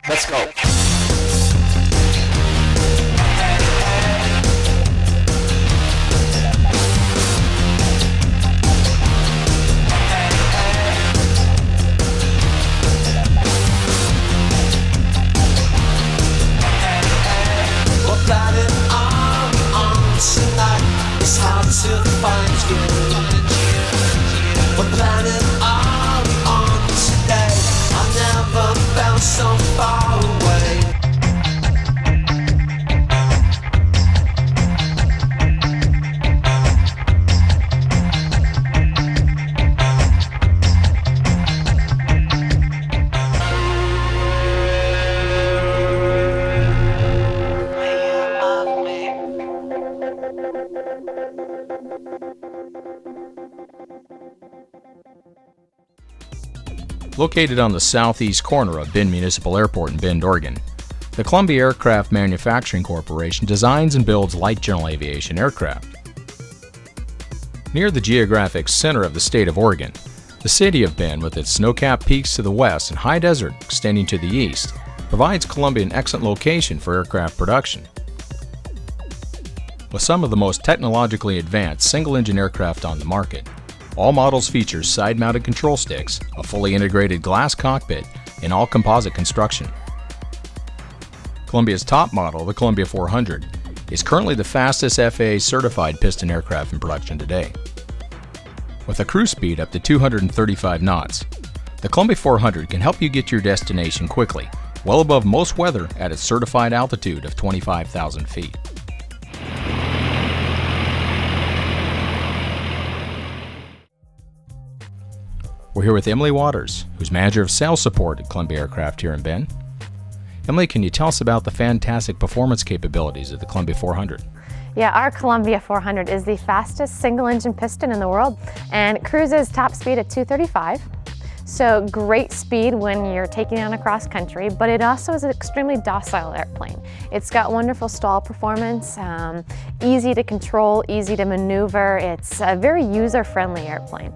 Let's go. What planet are we on tonight? It's hard to find you. What planet are we on today? I've never felt so far away. Located on the southeast corner of Bend Municipal Airport in Bend, Oregon, the Columbia Aircraft Manufacturing Corporation designs and builds light general aviation aircraft. Near the geographic center of the state of Oregon, the city of Bend, with its snow-capped peaks to the west and high desert extending to the east, provides Columbia an excellent location for aircraft production. With some of the most technologically advanced single-engine aircraft on the market, all models feature side-mounted control sticks, a fully integrated glass cockpit, and all composite construction. Columbia's top model, the Columbia 400, is currently the fastest FAA-certified piston aircraft in production today. With a cruise speed up to 235 knots, the Columbia 400 can help you get to your destination quickly, well above most weather at its certified altitude of 25,000 feet. We're here with Emily Waters, who's Manager of Sales Support at Columbia Aircraft here in Bend. Emily, can you tell us about the fantastic performance capabilities of the Columbia 400? Yeah, our Columbia 400 is the fastest single-engine piston in the world, and it cruises top speed at 235. So great speed when you're taking on across country, but it also is an extremely docile airplane. It's got wonderful stall performance, easy to control, easy to maneuver. It's a very user-friendly airplane.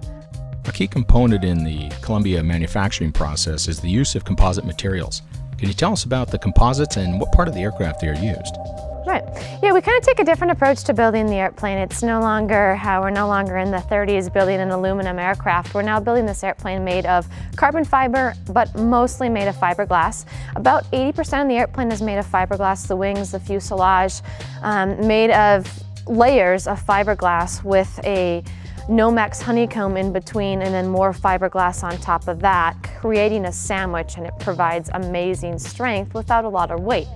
A key component in the Columbia manufacturing process is the use of composite materials. Can you tell us about the composites and what part of the aircraft they are used? Right. Yeah, we kind of take a different approach to building the airplane. It's no longer we're no longer in the 30s building an aluminum aircraft. We're now building this airplane made of carbon fiber, but mostly made of fiberglass. About 80% of the airplane is made of fiberglass, the wings, the fuselage, made of layers of fiberglass with a Nomex honeycomb in between and then more fiberglass on top of that, creating a sandwich, and it provides amazing strength without a lot of weight.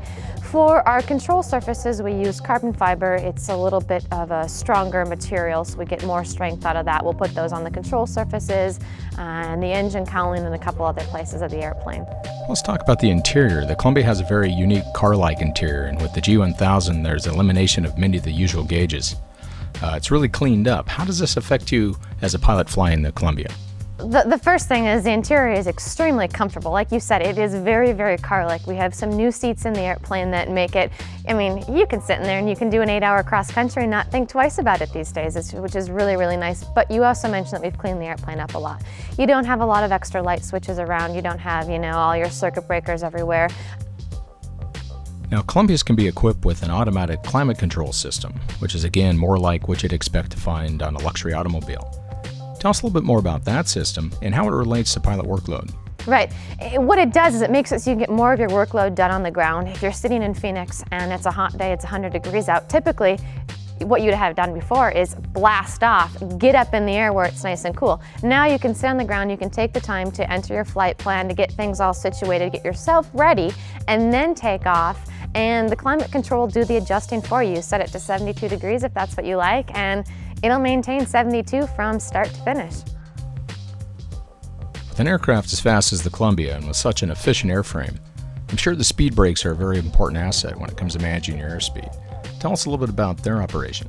For our control surfaces, we use carbon fiber. It's a little bit of a stronger material, so we get more strength out of that. We'll put those on the control surfaces and the engine cowling and a couple other places of the airplane. Let's talk about the interior. The Columbia has a very unique car-like interior, and with the G1000, there's elimination of many of the usual gauges. It's really cleaned up. How does this affect you as a pilot flying the Columbia? The first thing is the interior is extremely comfortable. Like you said, it is very, very car-like. We have some new seats in the airplane that make it, I mean, you can sit in there and you can do an 8-hour cross-country and not think twice about it these days, which is really, really nice. But you also mentioned that we've cleaned the airplane up a lot. You don't have a lot of extra light switches around. You don't have, all your circuit breakers everywhere. Now, Columbias can be equipped with an automatic climate control system, which is again more like what you'd expect to find on a luxury automobile. Tell us a little bit more about that system and how it relates to pilot workload. Right. What it does is it makes it so you can get more of your workload done on the ground. If you're sitting in Phoenix and it's a hot day, it's 100 degrees out, typically what you'd have done before is blast off, get up in the air where it's nice and cool. Now you can sit on the ground, you can take the time to enter your flight plan, to get things all situated, get yourself ready, and then take off. And the climate control will do the adjusting for you. Set it to 72 degrees if that's what you like, and it'll maintain 72 from start to finish. With an aircraft as fast as the Columbia and with such an efficient airframe, I'm sure the speed brakes are a very important asset when it comes to managing your airspeed. Tell us a little bit about their operation.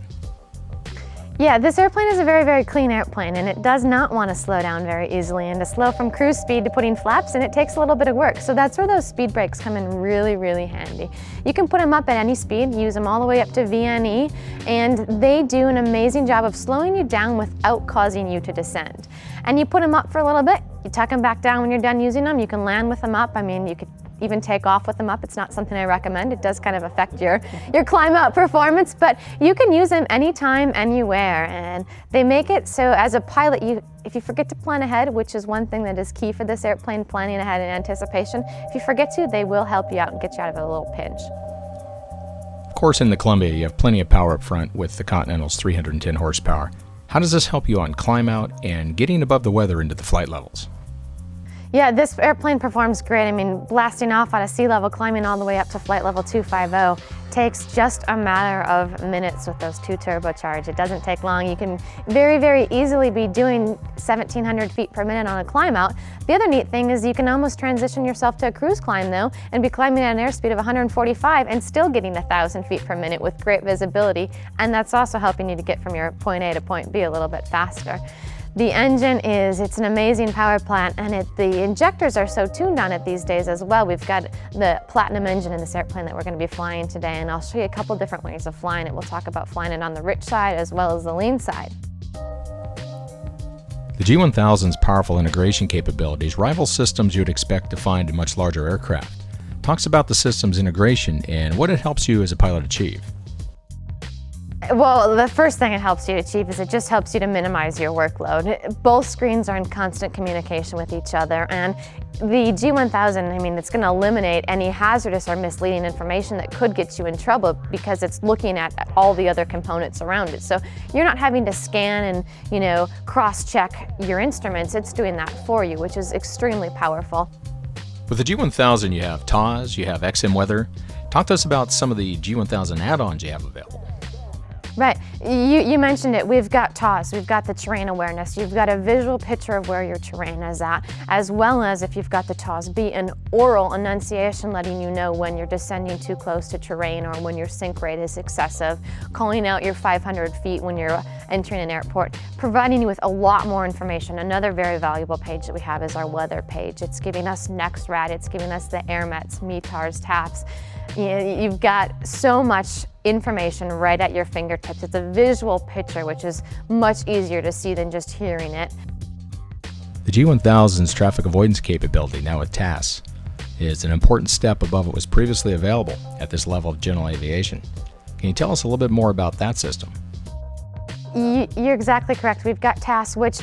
Yeah, this airplane is a very, very clean airplane, and it does not want to slow down very easily. And to slow from cruise speed to putting flaps in, it takes a little bit of work. So that's where those speed brakes come in really, really handy. You can put them up at any speed, use them all the way up to VNE, and they do an amazing job of slowing you down without causing you to descend. And you put them up for a little bit, you tuck them back down when you're done using them, you can land with them up. I mean, you could even take off with them up. It's not something I recommend. It does kind of affect your climb out performance, but you can use them anytime, anywhere. And they make it so as a pilot, if you forget to plan ahead, which is one thing that is key for this airplane, planning ahead in anticipation, if you forget to, they will help you out and get you out of a little pinch. Of course, in the Columbia, you have plenty of power up front with the Continental's 310 horsepower. How does this help you on climb out and getting above the weather into the flight levels? Yeah, this airplane performs great. I mean, blasting off at a sea level, climbing all the way up to flight level 250 takes just a matter of minutes with those 2 turbocharged. It doesn't take long. You can very, very easily be doing 1,700 feet per minute on a climb out. The other neat thing is you can almost transition yourself to a cruise climb though, and be climbing at an airspeed of 145 and still getting 1,000 feet per minute with great visibility. And that's also helping you to get from your point A to point B a little bit faster. The engine it's an amazing power plant, and the injectors are so tuned on it these days as well. We've got the Platinum engine in this airplane that we're going to be flying today, and I'll show you a couple different ways of flying it. We'll talk about flying it on the rich side as well as the lean side. The G1000's powerful integration capabilities rival systems you'd expect to find in much larger aircraft. Talks about the system's integration and what it helps you as a pilot achieve. Well, the first thing it helps you achieve is it just helps you to minimize your workload. Both screens are in constant communication with each other, and the G1000, I mean, it's going to eliminate any hazardous or misleading information that could get you in trouble because it's looking at all the other components around it. So you're not having to scan and, cross-check your instruments. It's doing that for you, which is extremely powerful. With the G1000, you have TAWS, you have XM Weather. Talk to us about some of the G1000 add-ons you have available. Right, you mentioned it. We've got TAWS, we've got the terrain awareness, you've got a visual picture of where your terrain is at, as well as if you've got the TAWS-B, an oral enunciation letting you know when you're descending too close to terrain or when your sink rate is excessive, calling out your 500 feet when you're entering an airport, providing you with a lot more information. Another very valuable page that we have is our weather page. It's giving us NEXRAD, it's giving us the AirMets, METARs, TAPs. You've got so much information right at your fingertips. It's a visual picture, which is much easier to see than just hearing it. The G1000's traffic avoidance capability, now with TAS, is an important step above what was previously available at this level of general aviation. Can you tell us a little bit more about that system? You're exactly correct. We've got TAS, which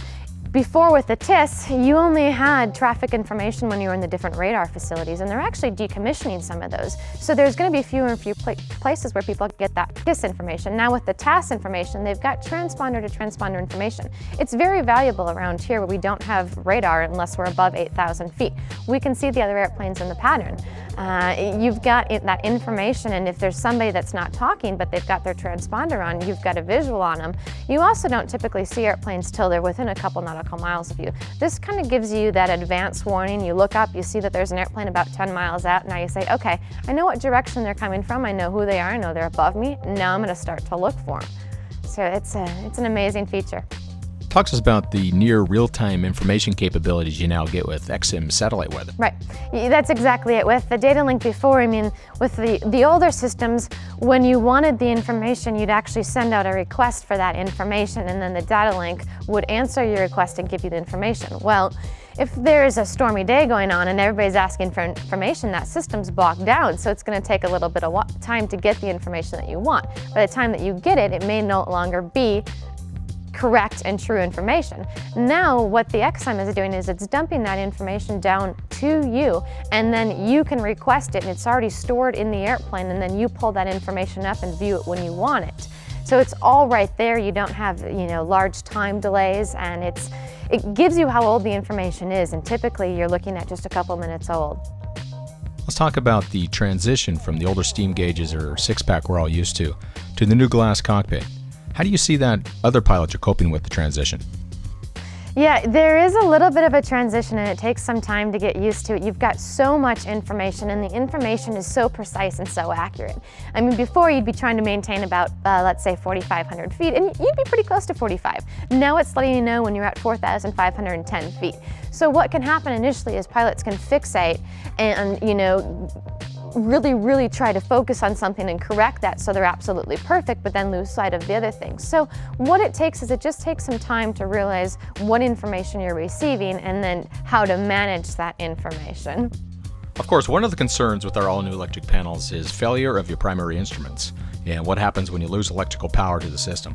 before with the TIS, you only had traffic information when you were in the different radar facilities, and they're actually decommissioning some of those. So there's going to be fewer and fewer places where people get that TIS information. Now with the TAS information, they've got transponder to transponder information. It's very valuable around here where we don't have radar unless we're above 8,000 feet. We can see the other airplanes in the pattern. You've got that information, and if there's somebody that's not talking but they've got their transponder on, you've got a visual on them. You also don't typically see airplanes till they're within a couple nautical miles of you. This kind of gives you that advance warning. You look up, you see that there's an airplane about 10 miles out. Now you say, okay, I know what direction they're coming from, I know who they are, I know they're above me. Now I'm going to start to look for them. So it's an amazing feature. Talk to us about the near real-time information capabilities you now get with XM satellite weather. Right, that's exactly it. With the data link before, I mean, with the older systems, when you wanted the information, you'd actually send out a request for that information, and then the data link would answer your request and give you the information. Well, if there's a stormy day going on and everybody's asking for information, that system's blocked down, so it's going to take a little bit of time to get the information that you want. By the time that you get it, it may no longer be correct and true information. Now what the XM is doing is it's dumping that information down to you, and then you can request it, and it's already stored in the airplane, and then you pull that information up and view it when you want it. So it's all right there. You don't have, large time delays, and it gives you how old the information is, and typically you're looking at just a couple minutes old. Let's talk about the transition from the older steam gauges or six-pack we're all used to the new glass cockpit. How do you see that other pilots are coping with the transition? Yeah, there is a little bit of a transition and it takes some time to get used to it. You've got so much information and the information is so precise and so accurate. I mean, before you'd be trying to maintain about, let's say 4,500 feet and you'd be pretty close to 45. Now it's letting you know when you're at 4,510 feet. So what can happen initially is pilots can fixate and, really try to focus on something and correct that so they're absolutely perfect, but then lose sight of the other things. So what it takes is it just takes some time to realize what information you're receiving and then how to manage that information. Of course, one of the concerns with our all-new electric panels is failure of your primary instruments and what happens when you lose electrical power to the system.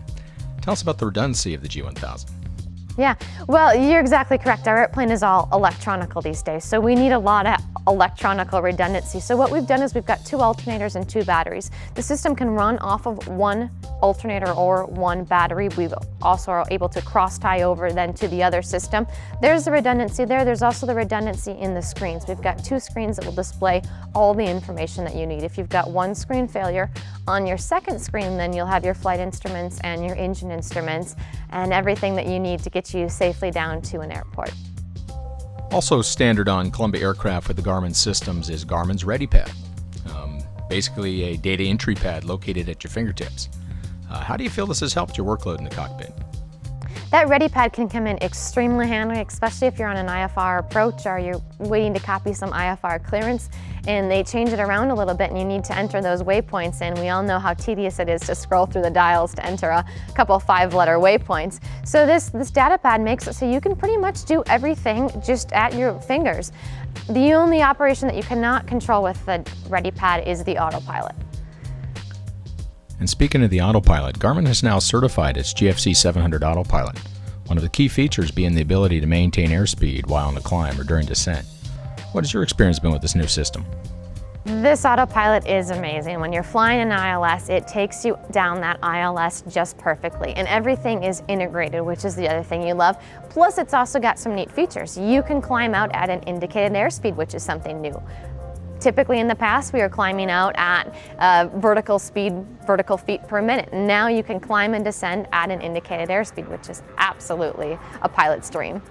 Tell us about the redundancy of the G1000. Yeah, well, you're exactly correct. Our airplane is all electronical these days, so we need a lot of electronical redundancy. So what we've done is we've got 2 alternators and 2 batteries. The system can run off of 1 alternator or 1 battery. We also are able to cross tie over then to the other system. There's the redundancy there. There's also the redundancy in the screens. We've got 2 screens that will display all the information that you need. If you've got 1 screen failure, on your second screen then you'll have your flight instruments and your engine instruments and everything that you need to get you safely down to an airport. Also standard on Columbia aircraft with the Garmin systems is Garmin's ReadyPad. Basically a data entry pad located at your fingertips. How do you feel this has helped your workload in the cockpit? That ReadyPad can come in extremely handy, especially if you're on an IFR approach or you're waiting to copy some IFR clearance and they change it around a little bit and you need to enter those waypoints in. We all know how tedious it is to scroll through the dials to enter a couple 5-letter waypoints. So this data pad makes it so you can pretty much do everything just at your fingers. The only operation that you cannot control with the ReadyPad is the autopilot. And speaking of the autopilot, Garmin has now certified its GFC 700 autopilot, one of the key features being the ability to maintain airspeed while on the climb or during descent. What has your experience been with this new system? This autopilot is amazing. When you're flying an ILS, it takes you down that ILS just perfectly, and everything is integrated, which is the other thing you love. Plus, it's also got some neat features. You can climb out at an indicated airspeed, which is something new. Typically in the past, we were climbing out at vertical speed, vertical feet per minute. Now you can climb and descend at an indicated airspeed, which is absolutely a pilot's dream.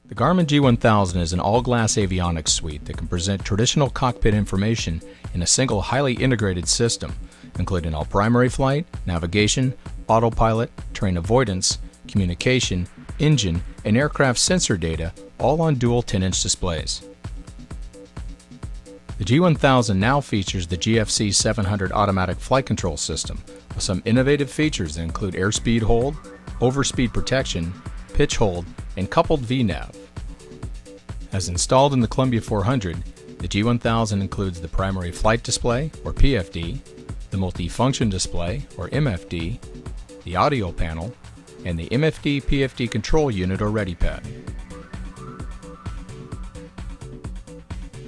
The Garmin G1000 is an all-glass avionics suite that can present traditional cockpit information in a single highly integrated system, including all primary flight, navigation, autopilot, terrain avoidance, communication, engine, and aircraft sensor data, all on dual 10-inch displays. The G1000 now features the GFC 700 automatic flight control system with some innovative features that include airspeed hold, overspeed protection, pitch hold, and coupled VNAV. As installed in the Columbia 400, the G1000 includes the primary flight display, or PFD, the multi-function display, or MFD, the audio panel, and the MFD-PFD control unit, or ReadyPad.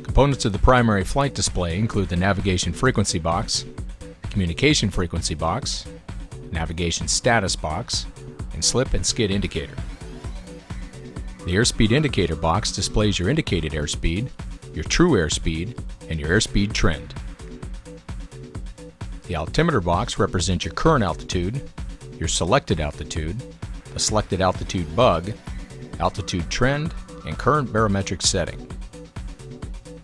Components of the primary flight display include the navigation frequency box, communication frequency box, navigation status box, and slip and skid indicator. The airspeed indicator box displays your indicated airspeed, your true airspeed, and your airspeed trend. The altimeter box represents your current altitude, your selected altitude, the selected altitude bug, altitude trend, and current barometric setting.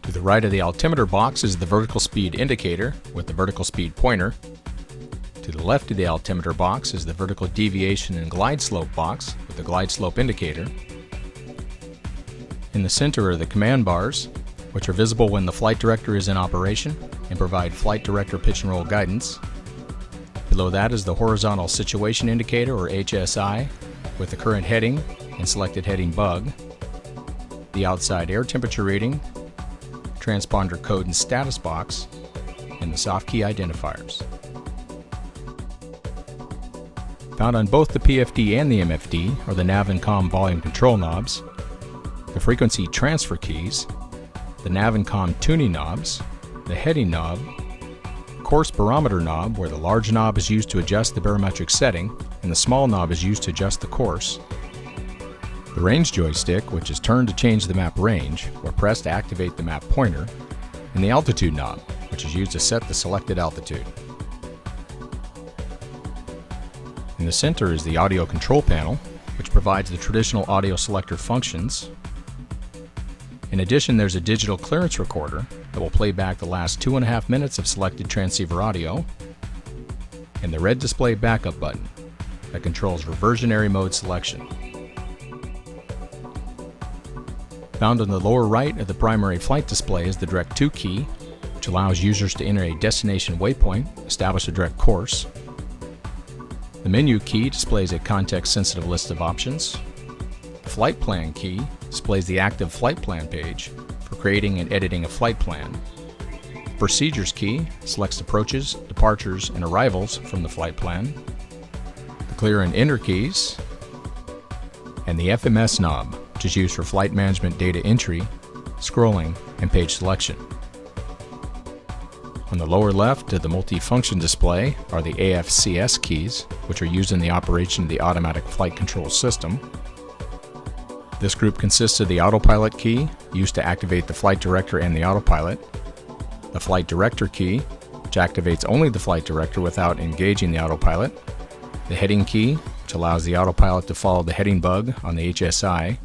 To the right of the altimeter box is the vertical speed indicator with the vertical speed pointer. To the left of the altimeter box is the vertical deviation and glide slope box with the glide slope indicator. In the center are the command bars, which are visible when the flight director is in operation and provide flight director pitch and roll guidance. Below that is the horizontal situation indicator, or HSI, with the current heading and selected heading bug, the outside air temperature reading, transponder code and status box, and the soft key identifiers. Found on both the PFD and the MFD are the nav and comm volume control knobs, the frequency transfer keys, the nav and comm tuning knobs, the heading knob, course barometer knob, where the large knob is used to adjust the barometric setting and the small knob is used to adjust the course, the range joystick, which is turned to change the map range or pressed to activate the map pointer, and the altitude knob, which is used to set the selected altitude. In the center is the audio control panel, which provides the traditional audio selector functions. In addition, there's a digital clearance recorder that will play back the last 2.5 minutes of selected transceiver audio, and the red display backup button that controls reversionary mode selection. Found on the lower right of the primary flight display is the Direct To key, which allows users to enter a destination waypoint, establish a direct course. The Menu key displays a context-sensitive list of options. The Flight Plan key displays the active flight plan page for creating and editing a flight plan. The Procedures key selects approaches, departures, and arrivals from the flight plan. The Clear and Enter keys, and the FMS knob, which is used for flight management data entry, scrolling, and page selection. On the lower left of the multi-function display are the AFCS keys, which are used in the operation of the automatic flight control system. This group consists of the autopilot key, used to activate the flight director and the autopilot, the flight director key, which activates only the flight director without engaging the autopilot, the heading key, which allows the autopilot to follow the heading bug on the HSI,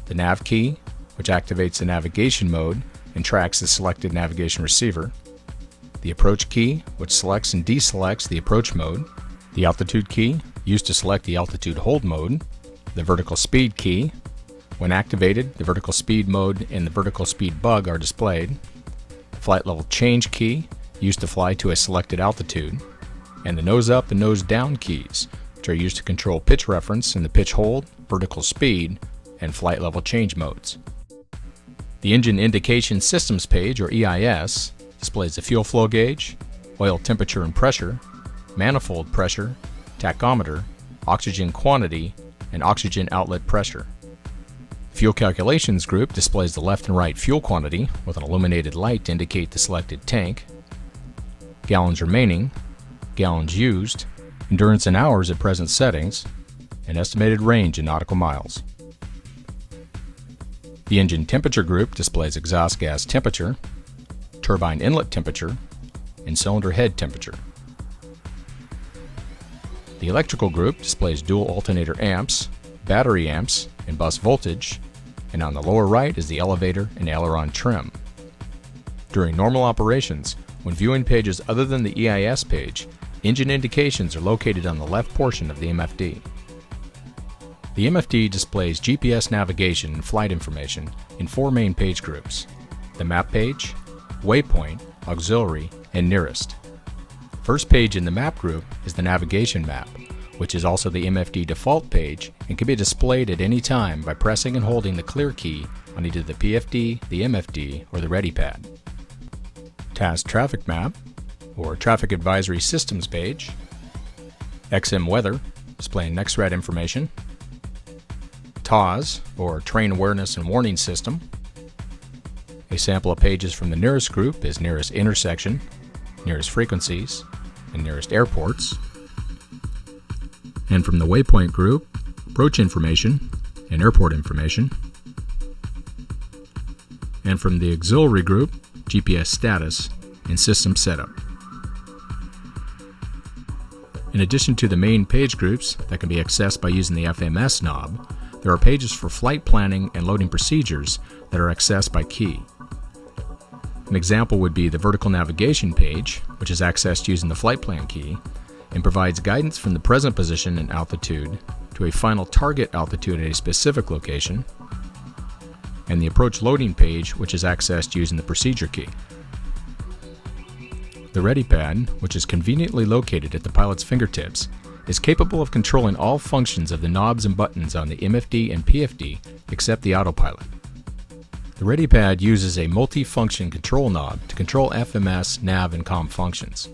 the nav key, which activates the navigation mode and tracks the selected navigation receiver, the approach key, which selects and deselects the approach mode, the altitude key, used to select the altitude hold mode, the vertical speed key. When activated, the vertical speed mode and the vertical speed bug are displayed, the flight level change key, used to fly to a selected altitude, and the nose up and nose down keys, which are used to control pitch reference in the pitch hold, vertical speed, and flight level change modes. The Engine Indication Systems page, or EIS, displays the fuel flow gauge, oil temperature and pressure, manifold pressure, tachometer, oxygen quantity, and oxygen outlet pressure. The Fuel Calculations group displays the left and right fuel quantity with an illuminated light to indicate the selected tank, gallons remaining, gallons used, endurance in hours at present settings, and estimated range in nautical miles. The Engine Temperature group displays exhaust gas temperature, turbine inlet temperature, and cylinder head temperature. The Electrical group displays dual alternator amps, battery amps, and bus voltage, and on the lower right is the elevator and aileron trim. During normal operations, when viewing pages other than the EIS page, engine indications are located on the left portion of the MFD. The MFD displays GPS navigation and flight information in 4 main page groups: the map page, waypoint, auxiliary, and nearest. First page in the map group is the navigation map, which is also the MFD default page and can be displayed at any time by pressing and holding the clear key on either the PFD, the MFD, or the ready pad. TAS traffic map, or traffic advisory systems page, XM weather, displaying NEXRAD information, TAWS, or train awareness and warning system. A sample of pages from the nearest group is nearest intersection, nearest frequencies, and nearest airports. And from the waypoint group, approach information and airport information. And from the auxiliary group, GPS status and system setup. In addition to the main page groups that can be accessed by using the FMS knob, there are pages for flight planning and loading procedures that are accessed by key. An example would be the vertical navigation page, which is accessed using the flight plan key and provides guidance from the present position and altitude to a final target altitude at a specific location, and the approach loading page, which is accessed using the procedure key. The ready pad, which is conveniently located at the pilot's fingertips, is capable of controlling all functions of the knobs and buttons on the MFD and PFD except the autopilot. The ready pad uses a multi-function control knob to control FMS, nav, and COM functions.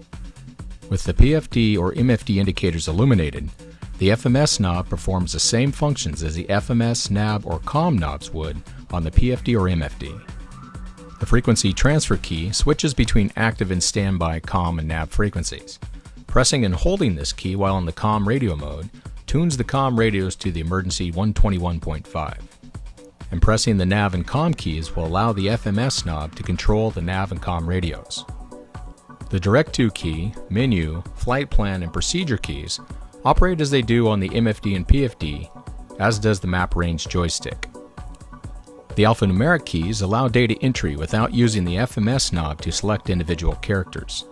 With the PFD or MFD indicators illuminated, the FMS knob performs the same functions as the FMS, nav, or COM knobs would on the PFD or MFD. The frequency transfer key switches between active and standby COM and nav frequencies. Pressing and holding this key while in the COM radio mode tunes the COM radios to the emergency 121.5. And pressing the nav and COM keys will allow the FMS knob to control the nav and COM radios. The Direct To key, menu, flight plan, and procedure keys operate as they do on the MFD and PFD, as does the map range joystick. The alphanumeric keys allow data entry without using the FMS knob to select individual characters.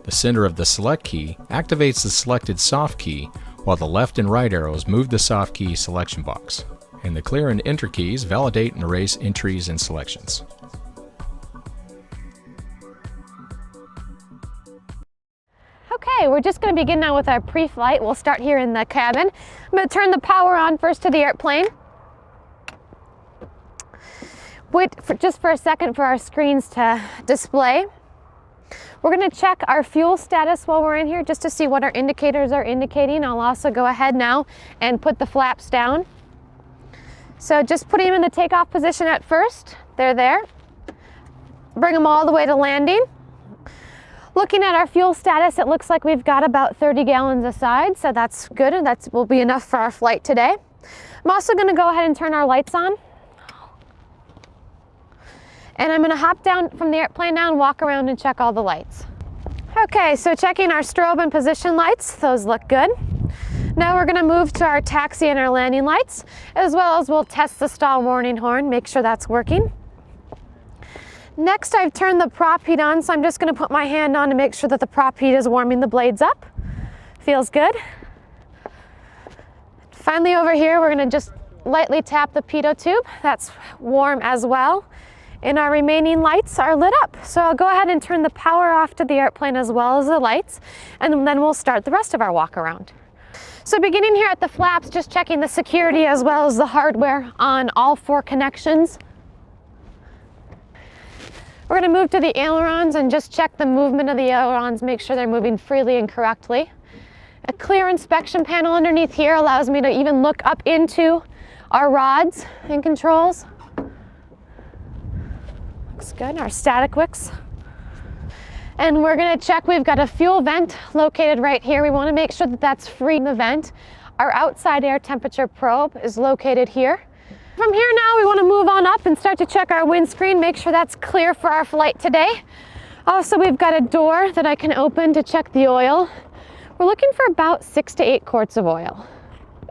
The center of the select key activates the selected soft key, while the left and right arrows move the soft key selection box, and the clear and enter keys validate and erase entries and selections. Okay, we're just going to begin now with our pre-flight. We'll start here in the cabin. I'm going to turn the power on first to the airplane. Wait just for a second for our screens to display. We're going to check our fuel status while we're in here just to see what our indicators are indicating. I'll also go ahead now and put the flaps down. So just putting them in the takeoff position at first. They're there. Bring them all the way to landing. Looking at our fuel status, it looks like we've got about 30 gallons aside, so that's good, and that will be enough for our flight today. I'm also going to go ahead and turn our lights on. And I'm going to hop down from the airplane now and walk around and check all the lights. Okay, so checking our strobe and position lights, those look good. Now we're going to move to our taxi and our landing lights, as well as we'll test the stall warning horn, make sure that's working. Next, I've turned the prop heat on, so I'm just going to put my hand on to make sure that the prop heat is warming the blades up. Feels good. Finally, over here, we're going to just lightly tap the pitot tube. That's warm as well. And our remaining lights are lit up. So I'll go ahead and turn the power off to the airplane as well as the lights, and then we'll start the rest of our walk around. So beginning here at the flaps, just checking the security as well as the hardware on all 4 connections. We're going to move to the ailerons and just check the movement of the ailerons, make sure they're moving freely and correctly. A clear inspection panel underneath here allows me to even look up into our rods and controls. Looks good, our static wicks. And we're going to check, we've got a fuel vent located right here. We want to make sure that that's free in the vent. Our outside air temperature probe is located here. From here now, we want to move on up and start to check our windscreen, make sure that's clear for our flight today. Also, we've got a door that I can open to check the oil. We're looking for about 6 to 8 quarts of oil.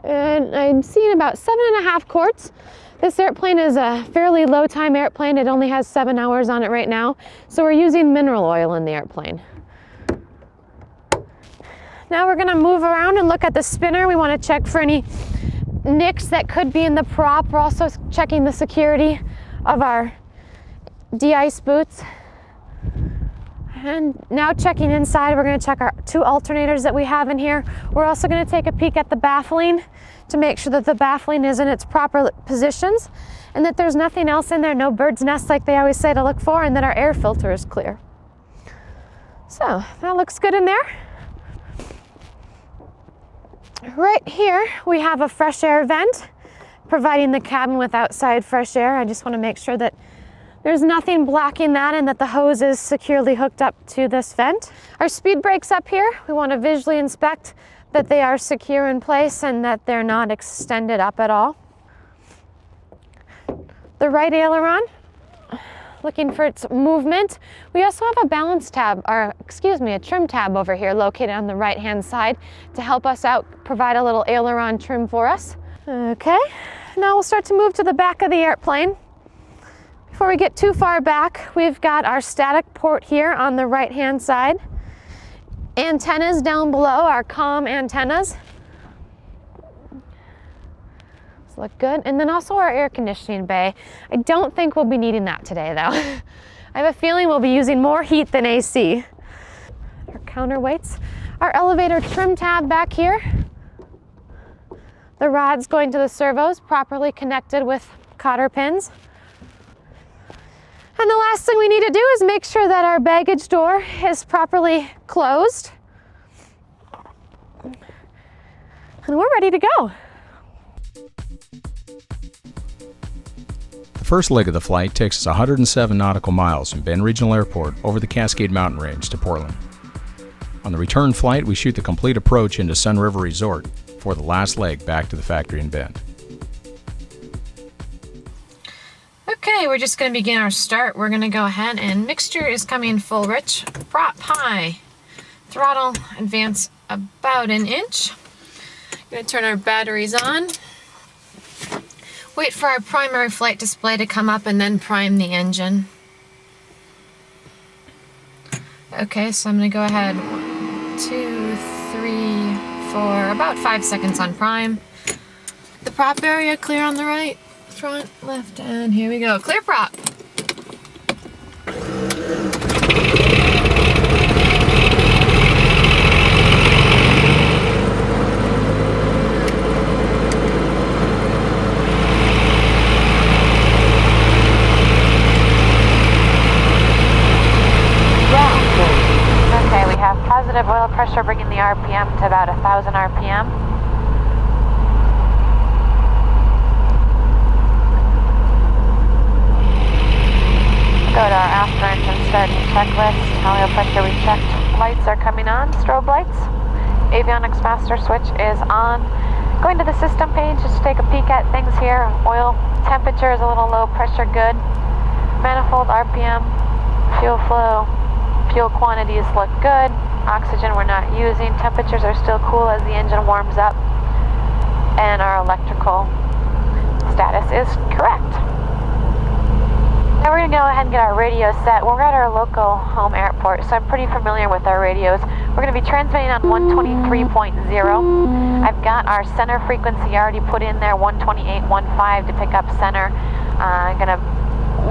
And I'm seeing about 7.5 quarts. This airplane is a fairly low time airplane. It only has 7 hours on it right now. So we're using mineral oil in the airplane. Now we're going to move around and look at the spinner. We want to check for any nicks that could be in the prop. We're also checking the security of our de-ice boots. And now checking inside, we're going to check our 2 alternators that we have in here. We're also going to take a peek at the baffling to make sure that the baffling is in its proper positions and that there's nothing else in there, no bird's nest like they always say to look for, and that our air filter is clear. So that looks good in there. Right here, we have a fresh air vent, providing the cabin with outside fresh air. I just want to make sure that there's nothing blocking that and that the hose is securely hooked up to this vent. Our speed brakes up here, we want to visually inspect that they are secure in place and that they're not extended up at all. The right aileron, looking for its movement. We also have a balance tab, or excuse me, a trim tab over here located on the right hand side to help us out, provide a little aileron trim for us. Okay, now we'll start to move to the back of the airplane. Before we get too far back, we've got our static port here on the right hand side. Antennas down below, our comm antennas. Those look good. And then also our air conditioning bay. I don't think we'll be needing that today though. I have a feeling we'll be using more heat than AC. Our counterweights. Our elevator trim tab back here. The rods going to the servos, properly connected with cotter pins. And the last thing we need to do is make sure that our baggage door is properly closed. And we're ready to go. The first leg of the flight takes us 107 nautical miles from Bend Regional Airport over the Cascade Mountain Range to Portland. On the return flight, we shoot the complete approach into Sun River Resort for the last leg back to the factory in Bend. Okay, we're just going to begin our start. We're going to go ahead and mixture is coming full rich, prop high, throttle advance about 1 inch. Gonna turn our batteries on. Wait for our primary flight display to come up and then prime the engine. Okay, so I'm gonna go ahead. 1, 2, 3, 4, about 5 seconds on prime. The prop area clear on the right, front, left, and here we go. Clear prop. Okay, we have positive oil pressure bringing the RPM to about 1,000 RPM. Go to our after engine starting checklist. Oil pressure we checked. Lights are coming on, strobe lights. Avionics master switch is on. Going to the system page just to take a peek at things here. Oil temperature is a little low, pressure good. Manifold RPM, fuel flow, fuel quantities look good. Oxygen we're not using. Temperatures are still cool as the engine warms up. And our electrical status is correct. Now we're going to go ahead and get our radio set. We're at our local home airport, so I'm pretty familiar with our radios. We're going to be transmitting on 123.0. I've got our center frequency already put in there, 128.15 to pick up center. I'm going to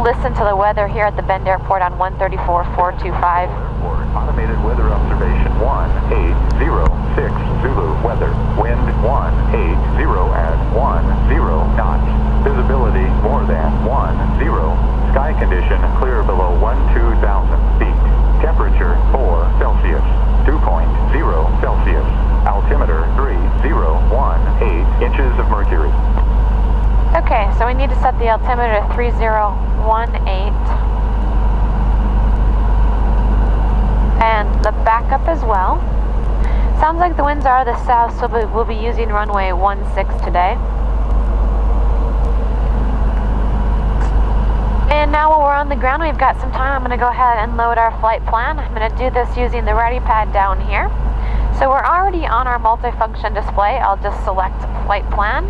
listen to the weather here at the Bend Airport on 134.425. Automated weather observation 180 6 Zulu weather. Wind 180 at 10 knots. Visibility more than 10. Sky condition clear below 12,000 feet. Temperature 4 Celsius. 2.0 Celsius. Altimeter 3018 inches of mercury. Okay, so we need to set the altimeter to 3018. And the backup as well. Sounds like the winds are the south, so we'll be using runway 16 today. And now while we're on the ground, we've got some time. I'm going to go ahead and load our flight plan. I'm going to do this using the ready pad down here. So we're already on our multifunction display. I'll just select flight plan.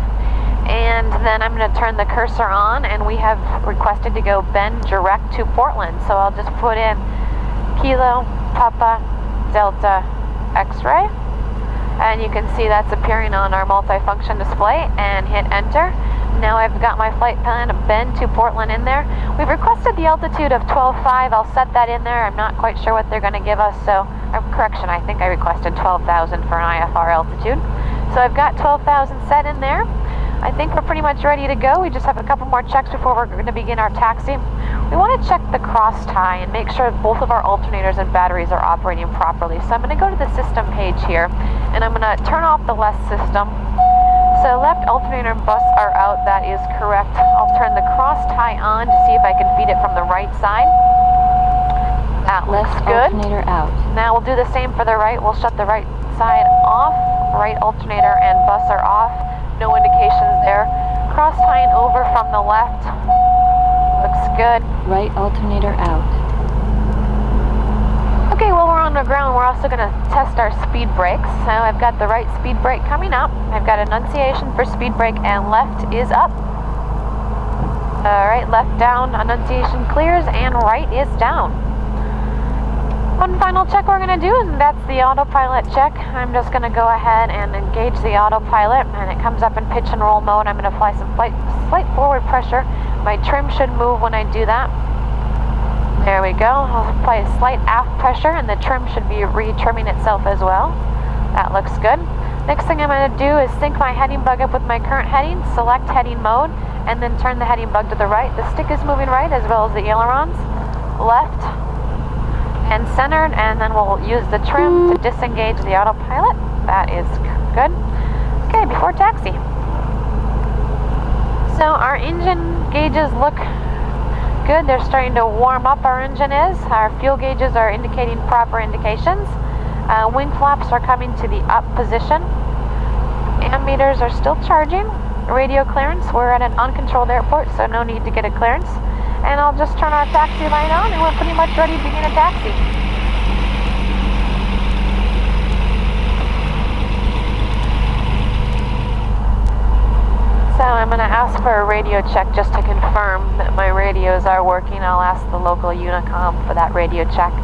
And then I'm going to turn the cursor on, and we have requested to go Bend direct to Portland. So I'll just put in Kilo, Papa, Delta, X-ray. And you can see that's appearing on our multifunction display, and hit enter. Now I've got my flight plan Bend to Portland in there. We've requested the altitude of 12,500. I'll set that in there. I'm not quite sure what they're going to give us, so correction, I think I requested 12,000 for an IFR altitude. So I've got 12,000 set in there. I think we're pretty much ready to go. We just have a couple more checks before we're going to begin our taxi. We want to check the cross tie and make sure both of our alternators and batteries are operating properly. So I'm going to go to the system page here, and I'm going to turn off the left system. So left alternator and bus are out. That is correct. I'll turn the cross tie on to see if I can feed it from the right side. That looks good. Alternator out. Now we'll do the same for the right. We'll shut the right side off. Right alternator and bus are off. No indications there. Cross tying over from the left. Looks good. Right alternator out. Okay, while we're on the ground, we're also going to test our speed brakes. So I've got the right speed brake coming up. I've got annunciation for speed brake, and left is up. All right, left down, annunciation clears, and right is down. One final check we're going to do, and that's the autopilot check. I'm just going to go ahead and engage the autopilot, and it comes up in pitch and roll mode. I'm going to apply some slight forward pressure. My trim should move when I do that. There we go. I'll apply a slight aft pressure, and the trim should be re-trimming itself as well. That looks good. Next thing I'm going to do is sync my heading bug up with my current heading, select heading mode, and then turn the heading bug to the right. The stick is moving right as well as the ailerons. Left and centered, and then we'll use the trim to disengage the autopilot. That is good. Okay, before taxi. So our engine gauges look good. They're starting to warm up, our engine is. Our fuel gauges are indicating proper indications. Wing flaps are coming to the up position. Ammeters are still charging. Radio clearance, we're at an uncontrolled airport, so no need to get a clearance. And I'll just turn our taxi light on, and we're pretty much ready to begin a taxi. So I'm going to ask for a radio check just to confirm that my radios are working. I'll ask the local Unicom for that radio check.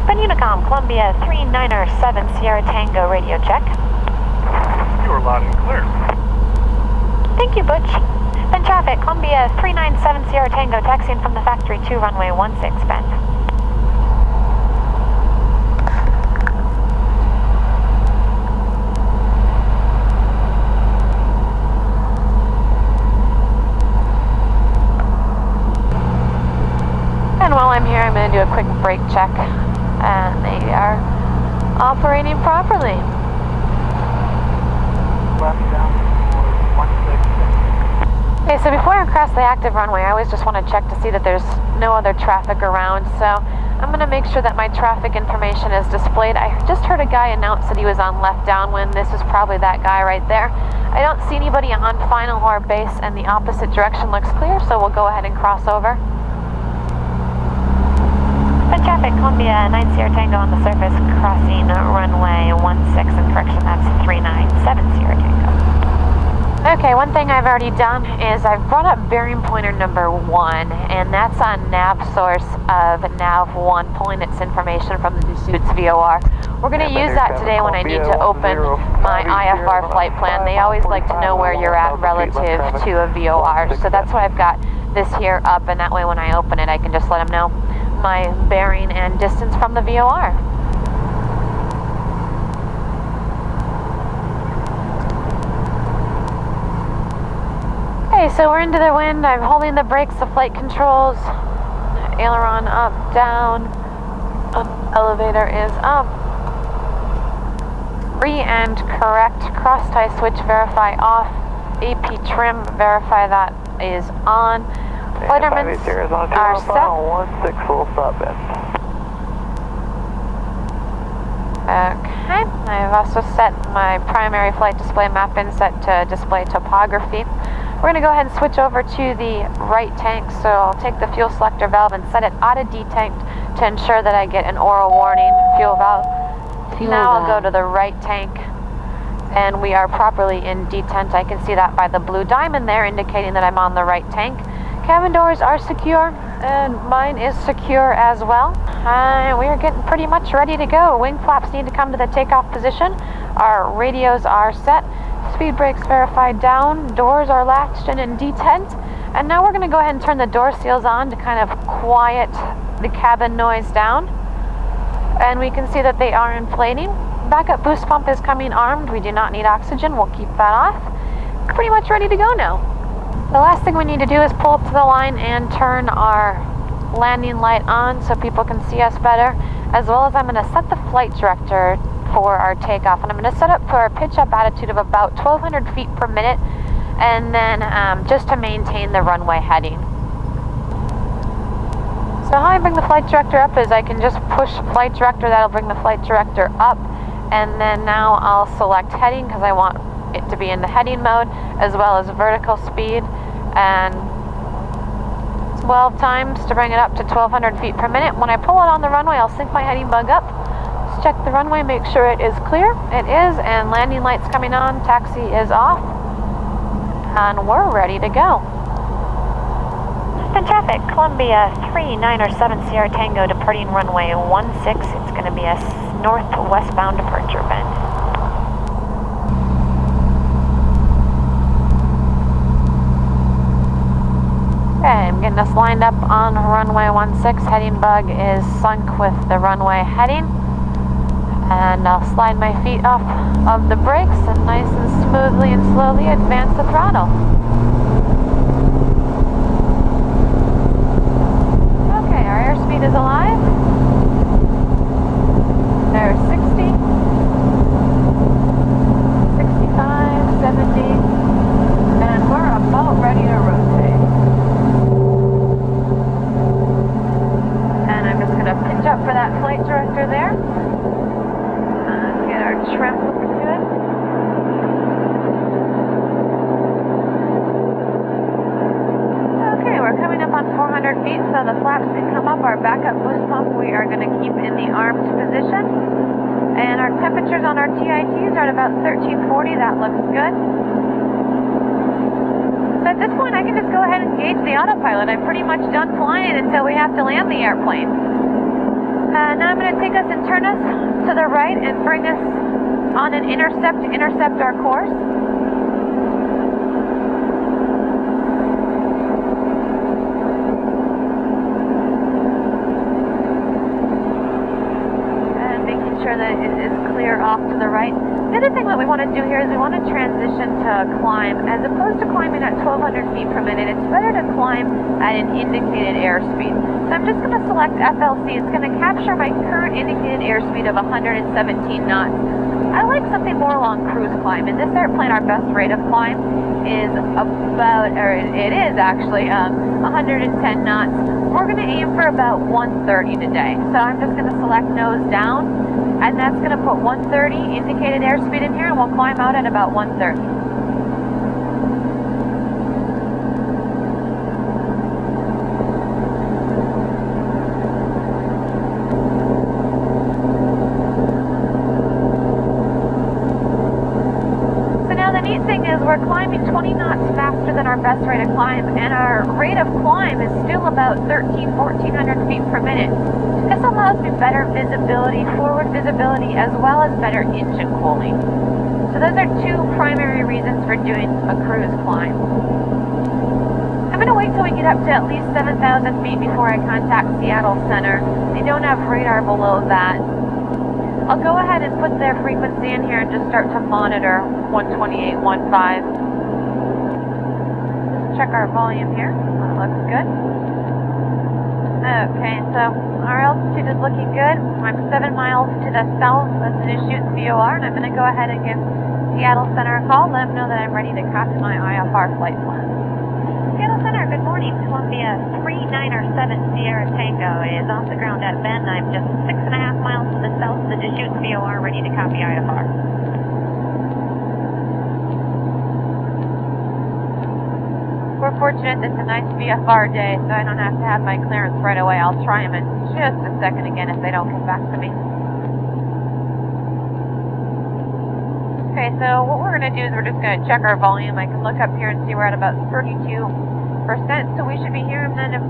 Ben Unicom, Columbia 397 Sierra Tango radio check. You are loud and clear. Thank you, Butch. Ben traffic, Columbia 397 Sierra Tango, taxiing from the factory to runway 16, Ben. And while I'm here, I'm going to do a quick brake check. And they are operating properly. Left down, 16. Okay, so before I cross the active runway, I always just want to check to see that there's no other traffic around. So I'm going to make sure that my traffic information is displayed. I just heard a guy announce that he was on left downwind. This is probably that guy right there. I don't see anybody on final or base, and the opposite direction looks clear, so we'll go ahead and cross over. Traffic, Columbia 9 Sierra Tango on the surface, crossing runway 16, and correction, that's 397 Sierra Tango. Okay, one thing I've already done is I've brought up bearing pointer number 1, and that's on nav source of nav 1, pulling its information from the Deschutes VOR. We're going to use that today when I need to open my IFR flight plan. They always like to know where you're at relative to a VOR, so that's why I've got this here up, and that way when I open it I can just let them know my bearing and distance from the VOR. Okay, so we're into the wind. I'm holding the brakes, the flight controls, aileron up, down, elevator is up. Re and correct, cross tie switch verify off, AP trim verify that is on. Flight instruments are set. 16 full stop in. Okay, I've also set my primary flight display map in set to display topography. We're going to go ahead and switch over to the right tank, so I'll take the fuel selector valve and set it auto detanked to ensure that I get an oral warning fuel valve. Now I'll go to the right tank, and we are properly in detent. I can see that by the blue diamond there indicating that I'm on the right tank. Cabin doors are secure, and mine is secure as well. We are getting pretty much ready to go. Wing flaps need to come to the takeoff position. Our radios are set. Speed brakes verified down. Doors are latched and in detent. And now we're going to go ahead and turn the door seals on to kind of quiet the cabin noise down. And we can see that they are inflating. Backup boost pump is coming armed. We do not need oxygen. We'll keep that off. Pretty much ready to go now. The last thing we need to do is pull up to the line and turn our landing light on so people can see us better, as well as I'm going to set the flight director for our takeoff, and I'm going to set it for a pitch up attitude of about 1,200 feet per minute, and then just to maintain the runway heading. So how I bring the flight director up is I can just push flight director, that'll bring the flight director up, and then now I'll select heading because I want it to be in the heading mode, as well as vertical speed, and 12 times to bring it up to 1,200 feet per minute. When I pull it on the runway, I'll sync my heading bug up. Let's check the runway, make sure it is clear. It is, and landing lights coming on, taxi is off, and we're ready to go. In traffic, Columbia 397 Sierra Tango departing runway 16. It's going to be a northwestbound departure, Ben. Okay, I'm getting us lined up on runway 16. Heading bug is sunk with the runway heading. And I'll slide my feet off of the brakes and nice and smoothly and slowly advance the throttle. Okay, our airspeed is alive. There's 60, 65, 70, and we're about ready to rotate. And I'm just going to pitch up for that flight director there. And get our trim hooked to it. Okay, we're coming up on 400 feet, so the flaps can come up. Our backup boost pump we are going to keep in the armed position. And our temperatures on our TITs are at about 1340. That looks good. this point, I can just go ahead and engage the autopilot. I'm pretty much done flying until we have to land the airplane. Now I'm going to take us and turn us to the right and bring us on an intercept to intercept our course. And making sure that it is clear off to the right. The other thing that we want to do here is we want to transition to climb. As opposed to climbing at 1,200 feet per minute, it's better to climb at an indicated airspeed. So I'm just going to select FLC. It's going to capture my current indicated airspeed of 117 knots. I like something more along cruise climb. In this airplane, our best rate of climb is about, or it is actually 110 knots. We're going to aim for about 130 today. So I'm just going to select nose down. And that's going to put 130 indicated airspeed in here, and we'll climb out at about 130. So now the neat thing is we're climbing 20 knots faster than our best rate of climb, and our rate of climb is still about 1,400 feet per minute. This allows me better visibility, forward visibility, as well as better engine cooling. So those are two primary reasons for doing a cruise climb. I'm going to wait till we get up to at least 7,000 feet before I contact Seattle Center. They don't have radar below that. I'll go ahead and put their frequency in here and just start to monitor 128.15. Check our volume here. That looks good. Okay, so our altitude is looking good. I'm 7 miles to the south of the Deschutes VOR, and I'm going to go ahead and give Seattle Center a call, let them know that I'm ready to copy my IFR flight plan. Seattle Center, good morning. Columbia 397 Sierra Tango is off the ground at Bend. I'm just 6.5 miles to the south of the Deschutes VOR, ready to copy IFR. We're fortunate that it's a nice VFR day, so I don't have to have my clearance right away. I'll try them in just a second again if they don't come back to me. Okay, so what we're going to do is we're just going to check our volume. I can look up here and see we're at about 32%, so we should be hearing them if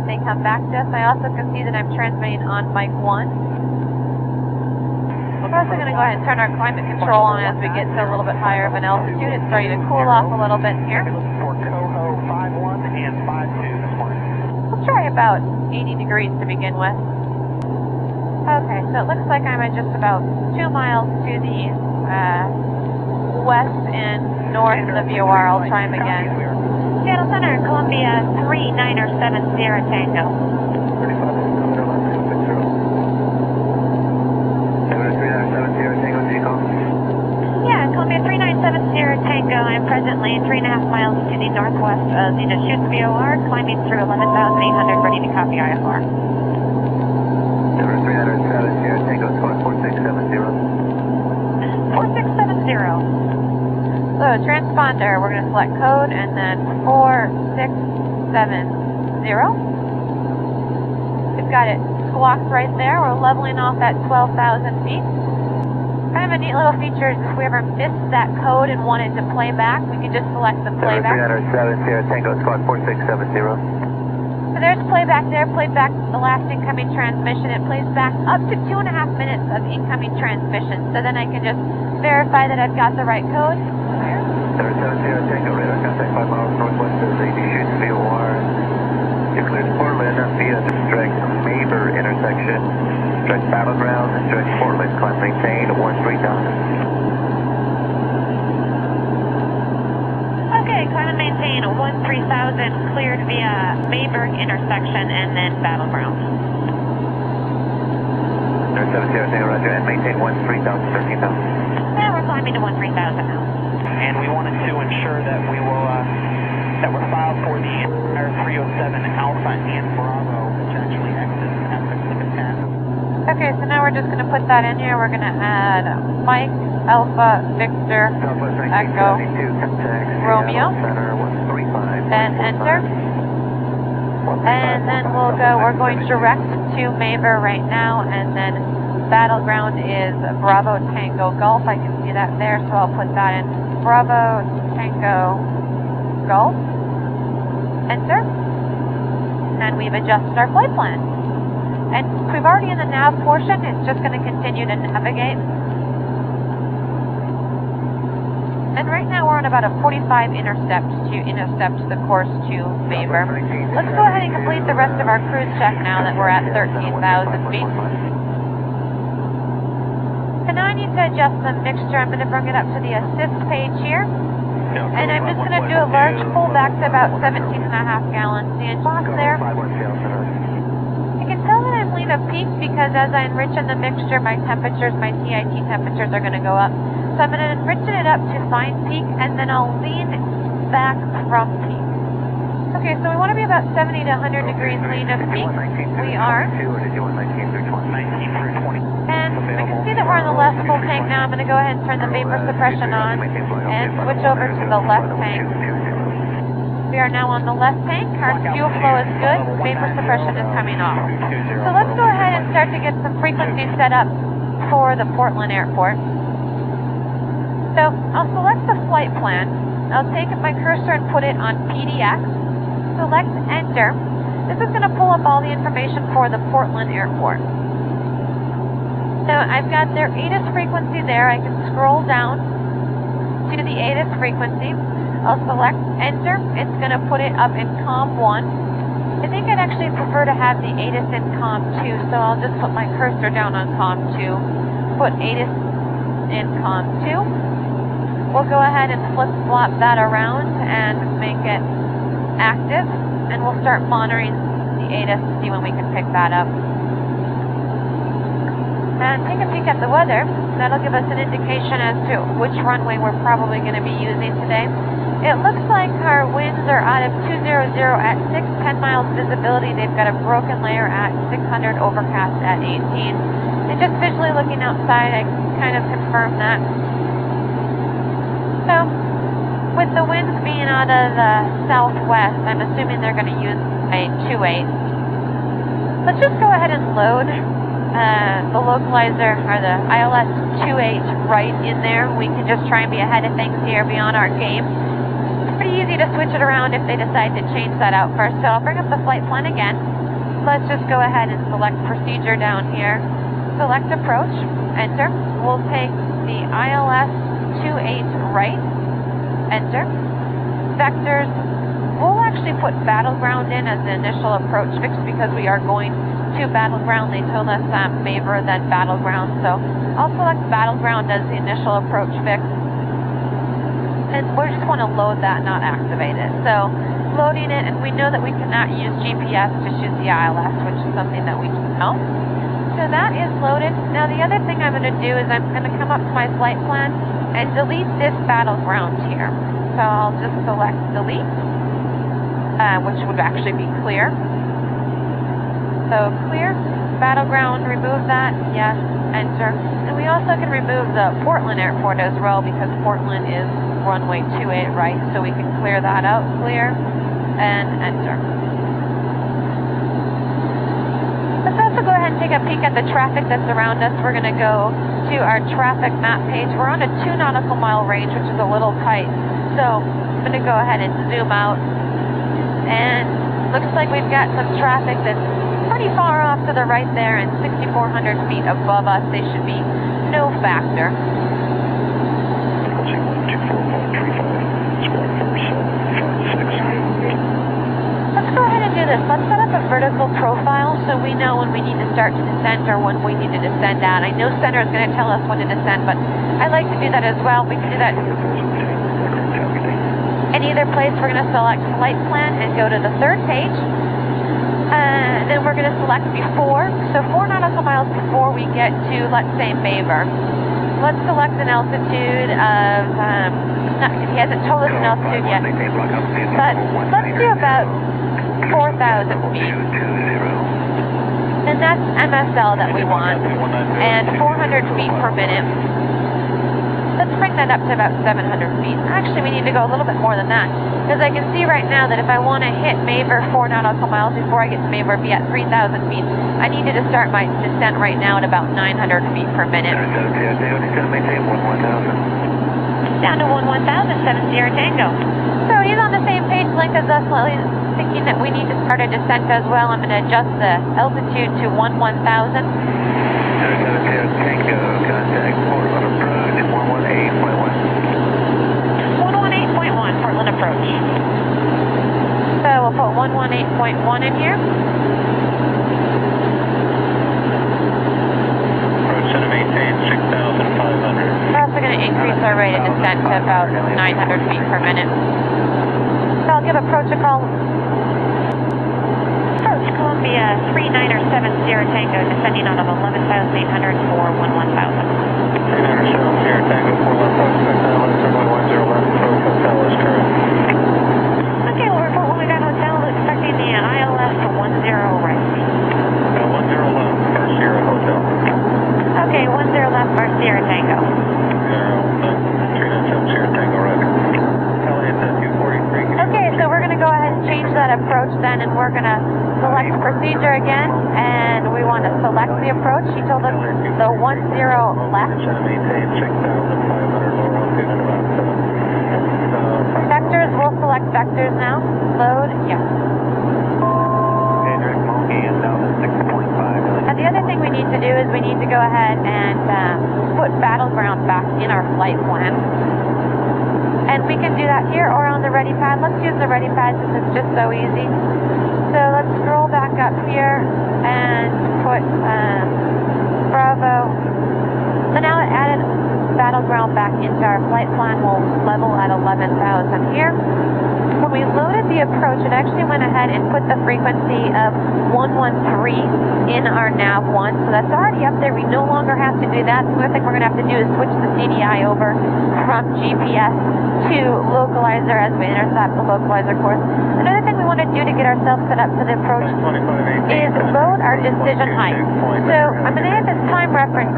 they come back to us. I also can see that I'm transmitting on mic 1. We're also going to go ahead and turn our climate control on as we get to a little bit higher of an altitude. It's starting to cool off a little bit here. We'll try about 80 degrees to begin with. Okay, so it looks like I'm at just about 2 miles to the west and north of the VOR. I'll try them again. Seattle Center, Columbia 397 Sierra Tango. Yeah, Columbia 397 Sierra Tango. I'm presently 3.5 miles to the northwest of the Deschutes VOR, climbing through 11,800, ready to copy IFR. 397 Sierra Tango, squad 4670. 4670. So transponder, we're going to select code and then 4670. We've got it squawked right there. We're leveling off at 12,000 feet. Kind of a neat little feature is if we ever missed that code and wanted to play back, we can just select the playback. 307 Sierra Tango, squad 4670. So there's playback there, played back the last incoming transmission. It plays back up to 2.5 minutes of incoming transmission. So then I can just verify that I've got the right code. 770 Tango, radar contact 5 miles northwest of the Deschutes VOR. You're cleared Portland via direct Maber intersection. Direct Battleground, direct Portland, climb maintain 13,000. Okay, climb and maintain 13,000, cleared via Mayberg intersection and then Battleground. 770 Tango, roger, and maintain 13,000, 13,000. And we're climbing to 13,000 now. And we wanted to ensure that we will that we're filed for the entire 307 Alpha and Bravo, which actually exits at the 10. Okay, so now we're just going to put that in here. We're going to add Mike, Alpha, Victor, Echo, Romeo, and enter. And then we're going direct to Maver right now, and then Battleground is Bravo Tango Golf. I can see that there, so I'll put that in. Bravo Tango Go. Enter. And we've adjusted our flight plan. And we've already in the nav portion, it's just going to continue to navigate. And right now we're on about a 45 intercept the course to Favor. Let's go ahead and complete the rest of our cruise check now that we're at 13,000 feet. And now I need to adjust the mixture. I'm going to bring it up to the assist page here. And I'm just going to do a large pullback to about 17.5 gallons. The box there. I can tell that I'm lean of peak because as I enrich in the mixture, my temperatures, my TIT temperatures are going to go up. So I'm going to enrich it up to fine peak, and then I'll lean back from peak. Okay, so we want to be about 70 to 100 degrees lean of peak. We are. And I can see that we're on the left full tank now. I'm going to go ahead and turn the vapor suppression on and switch over to the left tank. We are now on the left tank. Our fuel flow is good. Vapor suppression is coming off. So let's go ahead and start to get some frequencies set up for the Portland airport. So I'll select the flight plan. I'll take my cursor and put it on PDX. Select Enter. This is going to pull up all the information for the Portland airport. So I've got their ATIS frequency there. I can scroll down to the ATIS frequency. I'll select Enter. It's going to put it up in COM 1. I think I'd actually prefer to have the ATIS in COM 2, so I'll just put my cursor down on COM 2. Put ATIS in COM 2. We'll go ahead and flip-flop that around and make it active, and we'll start monitoring the ATIS to see when we can pick that up. And take a peek at the weather. That'll give us an indication as to which runway we're probably going to be using today. It looks like our winds are out of 200 at 6, 10 miles visibility. They've got a broken layer at 600, overcast at 18. And just visually looking outside, I can kind of confirm that. So, with the winds being out of the southwest, I'm assuming they're going to use a 2.8. Let's just go ahead and load the localizer, or the ILS 2.8 right in there. We can just try and be ahead of things here, be on our game. It's pretty easy to switch it around if they decide to change that out first. So I'll bring up the flight plan again. Let's just go ahead and select procedure down here. Select approach, enter. We'll take the ILS 2.8 right, enter. Vectors, we'll actually put battleground in as the initial approach fix because we are going to battleground. They told us Favor then battleground, so I'll select battleground as the initial approach fix. And we just want to load that, not activate it. So loading it, and we know that we cannot use GPS to shoot the ILS, which is something that we know. So that is loaded. Now the other thing I'm going to do is I'm going to come up to my flight plan and delete this battleground here. So I'll just select delete, which would actually be clear. So clear, battleground, remove that, yes, enter. And we also can remove the Portland airport as well because Portland is runway 28 right, so we can clear that out, clear, and enter. Let's also go ahead and take a peek at the traffic that's around us. We're going to go to our traffic map page. We're on a 2 nautical mile range, which is a little tight. So I'm going to go ahead and zoom out. And looks like we've got some traffic that's pretty far off to the right there, and 6,400 feet above us. They should be no factor. Let's go ahead and do this. Let's set up a vertical profile so we know when we need to start to descend or when we need to descend at. I know center is going to tell us when to descend, but I like to do that as well. We can do that in either place. We're going to select flight plan and go to the third page. And then we're going to select before. So 4 nautical miles before we get to, let's say, Favor. Let's select an altitude of, he hasn't told us an altitude yet, but let's do about 4,000 feet. And that's MSL that we want, and 400 feet per minute. Let's bring that up to about 700 feet. Actually, we need to go a little bit more than that, because I can see right now that if I want to hit Favor 4 nautical miles before I get to Favor, be at 3,000 feet, I needed to start my descent right now at about 900 feet per minute. Down to 11,000, 7 Sierra Tango. So he's on the same length is definitely thinking that we need to start a descent as well. I'm going to adjust the altitude to 1000. Tango, contact Portland approach, 118.1. 118.1, Portland approach. So we'll put 118.1 in here. Approach center maintain 6,500. We're also going to increase our rate of descent to about 900 feet per minute. So I'll give approach a call. Approach Columbia 3970 Tango, descending out of 11,800 for 11,000. 3970 Tango, 415, 10 hotel is correct. Okay, we'll report when we got hotel, expecting the ILS to 10 right. 10 left, First Sierra Hotel. Okay, 10 left, First Sierra Tango. 3970 Sierra Tango, right. Elliott 243. Okay, so we're going to go ahead and change that approach then, and we're going to select procedure again, and we want to select the approach. He told us the 10 left. Maintain 6,500 lower altitude and about Vectors, we'll select vectors now. Load, yeah. And the other thing we need to do is we need to go ahead and put battleground back in our flight plan. And we can do that here or on the ready pad. Let's use the ready pad since it's just so easy. So let's scroll back up here and put Bravo. So now it added battleground back into our flight plan. We'll level at 11,000 here. When we loaded the approach, it actually went ahead and put the frequency of 113 in our nav1. So that's already up there. We no longer have to do that. The only thing we're going to have to do is switch the CDI over from GPS to localizer as we intercept the localizer course. Another thing we want to do to get ourselves set up for the approach is load our decision height. So I'm going to hit this time reference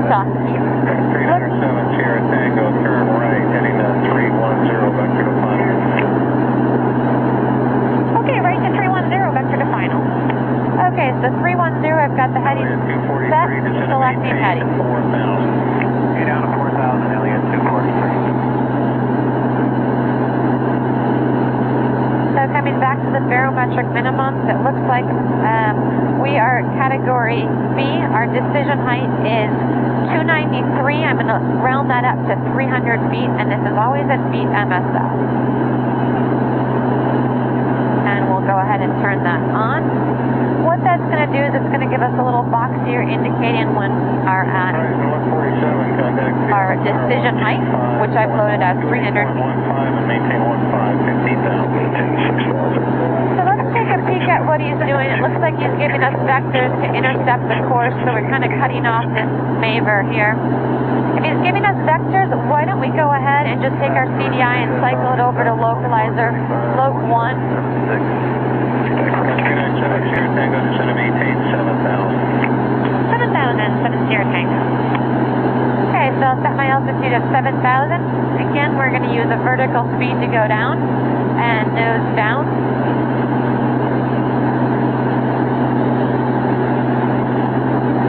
stop. 307 Sierra Tango, turn right, heading 310 vector to final. Okay, right to 310 vector to final. Okay, so 310, I've got the heading set, selecting heading. 4,000. You're down to 4,000, Elliott 243. So coming back to the barometric minimums, it looks like we are category B. Our decision height is 293. I'm going to round that up to 300 feet, and this is always in feet MSL. And we'll go ahead and turn that on. What that's going to do is it's going to give us a little box here indicating when our decision height, which I've loaded as 300 feet. And maintain 15,000. So let's take a peek at what he's doing. It looks like he's giving us vectors to intercept the course, so we're kind of cutting off this Maver here. If he's giving us vectors, why don't we go ahead and just take our CDI and cycle it over to localizer, loc 1. 397 Sierra Tango, descend to maintain 7,000. 7,000, 7 Sierra Tango. Okay, so I'll set my altitude at 7,000. Again, we're going to use a vertical speed to go down and nose down.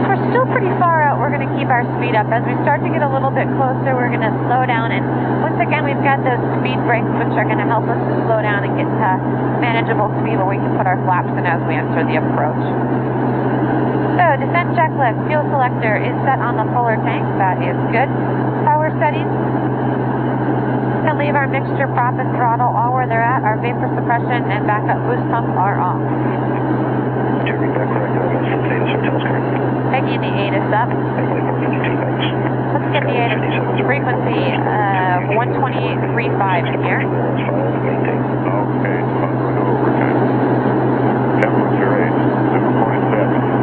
We're still pretty far out. We're going to keep our speed up. As we start to get a little bit closer, we're going to slow down. And once again, we've got those speed brakes, which are going to help us to slow down and get to manageable speed where we can put our flaps in as we enter the approach. So, descent checklist, fuel selector is set on the fuller tank. That is good. Power settings. Can leave our mixture prop and throttle all where they're at. Our vapor suppression and backup boost pump are off. Taking the ATIS up. Let's get the ATIS frequency 128.35 in here. Okay, overtime. Temperature 7.7.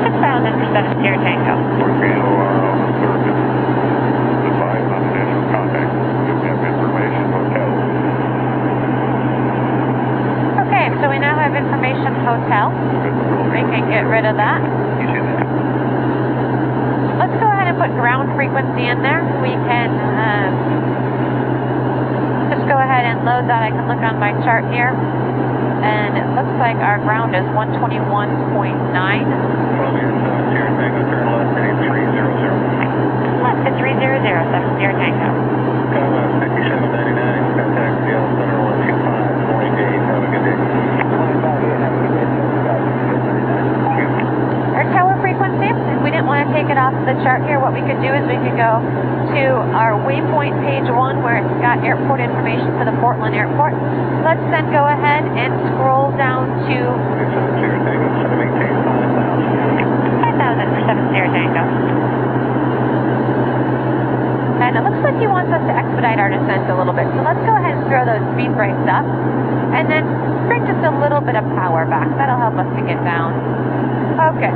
6,000 Sierra Tango. ground frequency in there. We can just go ahead and load that. I can look on my chart here, and it looks like our ground is 121.9. Left to 300, 70 Tango. Our tower frequency, if we didn't want to take it off the chart here, what we could do is we could go to our waypoint page 1 where it's got airport information for the Portland airport. Let's then go ahead and scroll down to 5,000 for 70 Tango. And it looks like he wants us to expedite our descent a little bit. So let's go ahead and throw those speed brakes up and then bring just a little bit of power back. That'll help us to get down. Okay,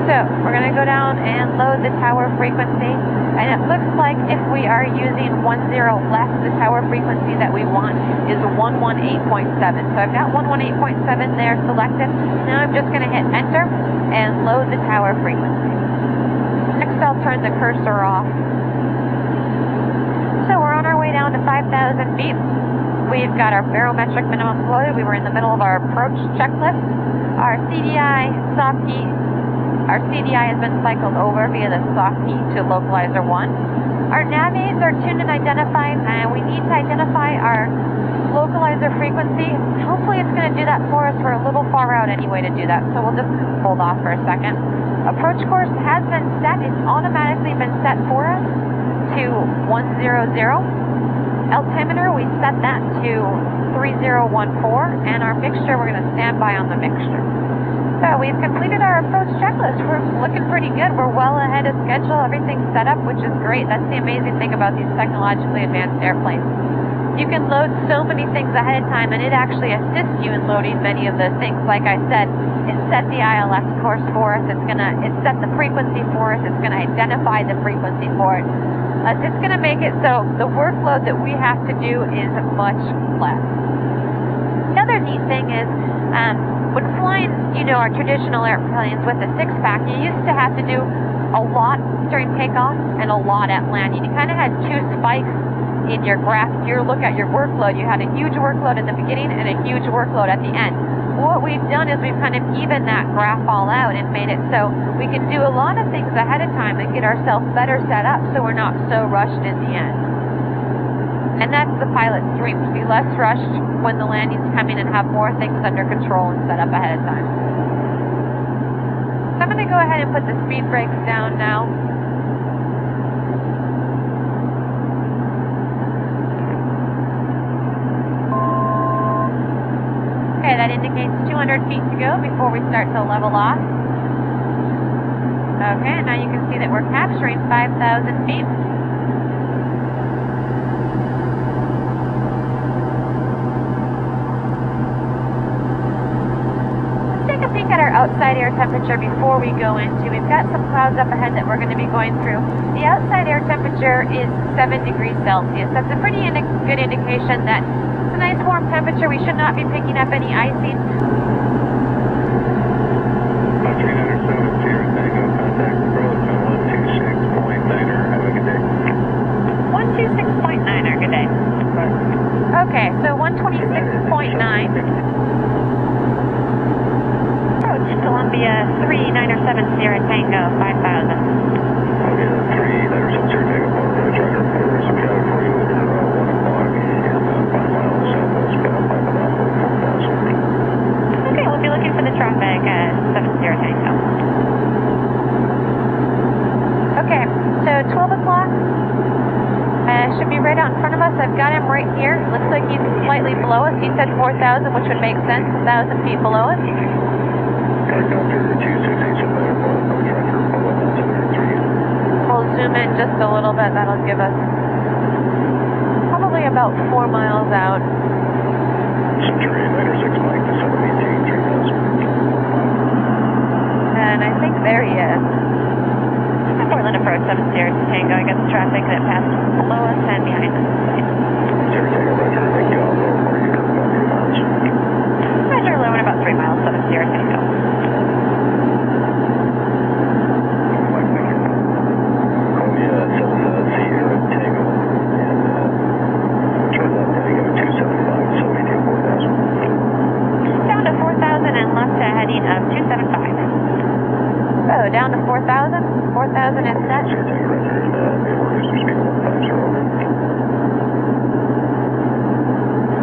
so we're going to go down and load the tower frequency. And it looks like if we are using 10 left, the tower frequency that we want is 118.7. So I've got 118.7 there selected. Now I'm just going to hit enter and load the tower frequency. Next I'll turn the cursor off. So we're on our way down to 5,000 feet. We've got our barometric minimums loaded. We were in the middle of our approach checklist. Our CDI soft heat, our CDI has been cycled over via the soft heat to localizer 1. Our nav aids are tuned and identified, and we need to identify our localizer frequency. Hopefully it's going to do that for us. We're a little far out anyway to do that, so we'll just hold off for a second. Approach course has been set. It's automatically been set for us to 100. Altimeter, we set that to 3014, and our mixture, we're going to stand by on the mixture. So we've completed our approach checklist. We're looking pretty good. We're well ahead of schedule. Everything's set up, which is great. That's the amazing thing about these technologically advanced airplanes. You can load so many things ahead of time, and it actually assists you in loading many of those things. Like I said, it set the ILS course for us. It set the frequency for us. It's going to identify the frequency for it. It's going to make it so the workload that we have to do is much less. The other neat thing is when flying, our traditional airplanes with a six-pack, you used to have to do a lot during takeoff and a lot at landing. You kind of had two spikes in your graph. If you look at your workload, you had a huge workload at the beginning and a huge workload at the end. What we've done is we've kind of evened that graph all out and made it so we can do a lot of things ahead of time and get ourselves better set up so we're not so rushed in the end. And that's the pilot's dream, to be less rushed when the landing's coming and have more things under control and set up ahead of time. So I'm going to go ahead and put the speed brakes down now. Okay, that indicates 200 feet to go before we start to level off. Okay, now you can see that we're capturing 5,000 feet. Let's take a peek at our outside air temperature before we go into. We've got some clouds up ahead that we're going to be going through. The outside air temperature is 7 degrees Celsius. That's a pretty good indication that it's a nice warm temperature. We should not be picking up any icing. 307 Sierra Tango, contact approach on 126.9er. Have a good day. 126.9er, good day. Okay, so 126.9. Approach Columbia 397 Sierra Tango, 5,000. Columbia 397 Sierra Tango, approach Roger, order some traffic for you at 1 o'clock and 5 miles southwest bound, pipe it off for 4,000. Okay, we'll be looking for the traffic at 7 Sierra Tango. Okay, so 12 o'clock should be right out in front of us. I've got him right here. Looks like he's slightly below us. He said 4,000, which would make sense, 1,000 feet below us. Helicopter 268 approach Roger, follow up on 703. We'll zoom in just a little bit. That'll give us probably about 4 miles out. Centurion 96 Mike to 718, 3,000. And I think there he is. Portland approach 7 Sierra Tango. I got the traffic that passed below us and behind us. Sierra Tango, Roger, thank you. I'll go for you about 3 miles. Roger, low in about 3 miles, 7 Sierra Tango. Mike, thank you. Columbia 4000 is set.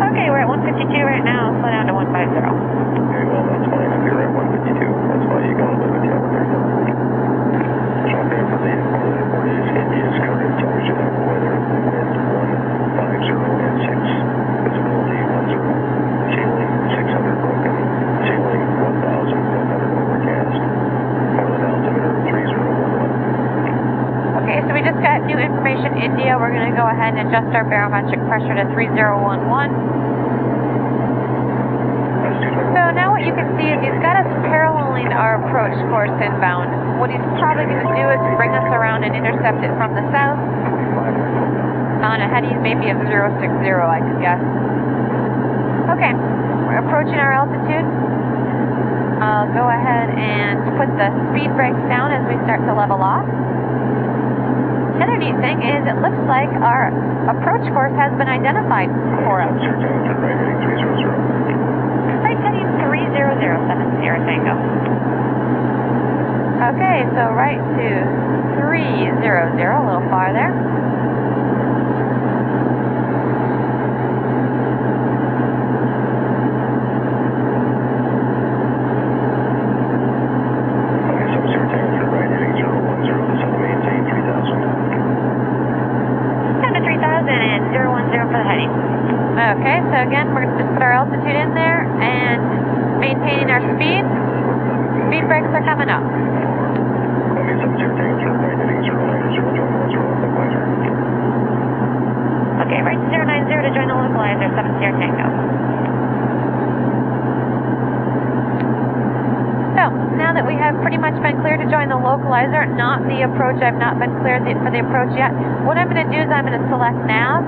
Okay, we're at 152 right now. Slow down to 150. Okay, well, that's fine. If you're at 152, that's fine. You can live with the other. Chopping for the airport is current temperature of weather, wind 150 and 6. Visibility 10. Ceiling 600 broken. Ceiling 1,100 overcast. Portland altimeter 3011. Okay, so we just got new information, India. We're going to go ahead and adjust our barometric pressure to 3011. So now what you can see is he's got us paralleling our approach course inbound. What he's probably going to do is bring us around and intercept it from the south on a heading maybe of 060, I could guess. Okay, we're approaching our altitude. I'll go ahead and put the speed brakes down as we start to level off. The other neat thing is it looks like our approach course has been identified for us. Right heading 30070 Tango. Okay, so right to 300, a little farther. Okay, so 0 Tango, right heading 010, descend to maintain 3000. Down to 3000 and 010 for the heading. Okay, so again, we're going to just put our altitude in there and maintaining our speed. Speed brakes are coming up. Okay, so 0 Tango, right heading 090, join localizer. Okay, right to 090 to join the localizer, 7 Sierra Tango. So, now that we have pretty much been cleared to join the localizer, not the approach, I've not been cleared for the approach yet, what I'm going to do is I'm going to select nav.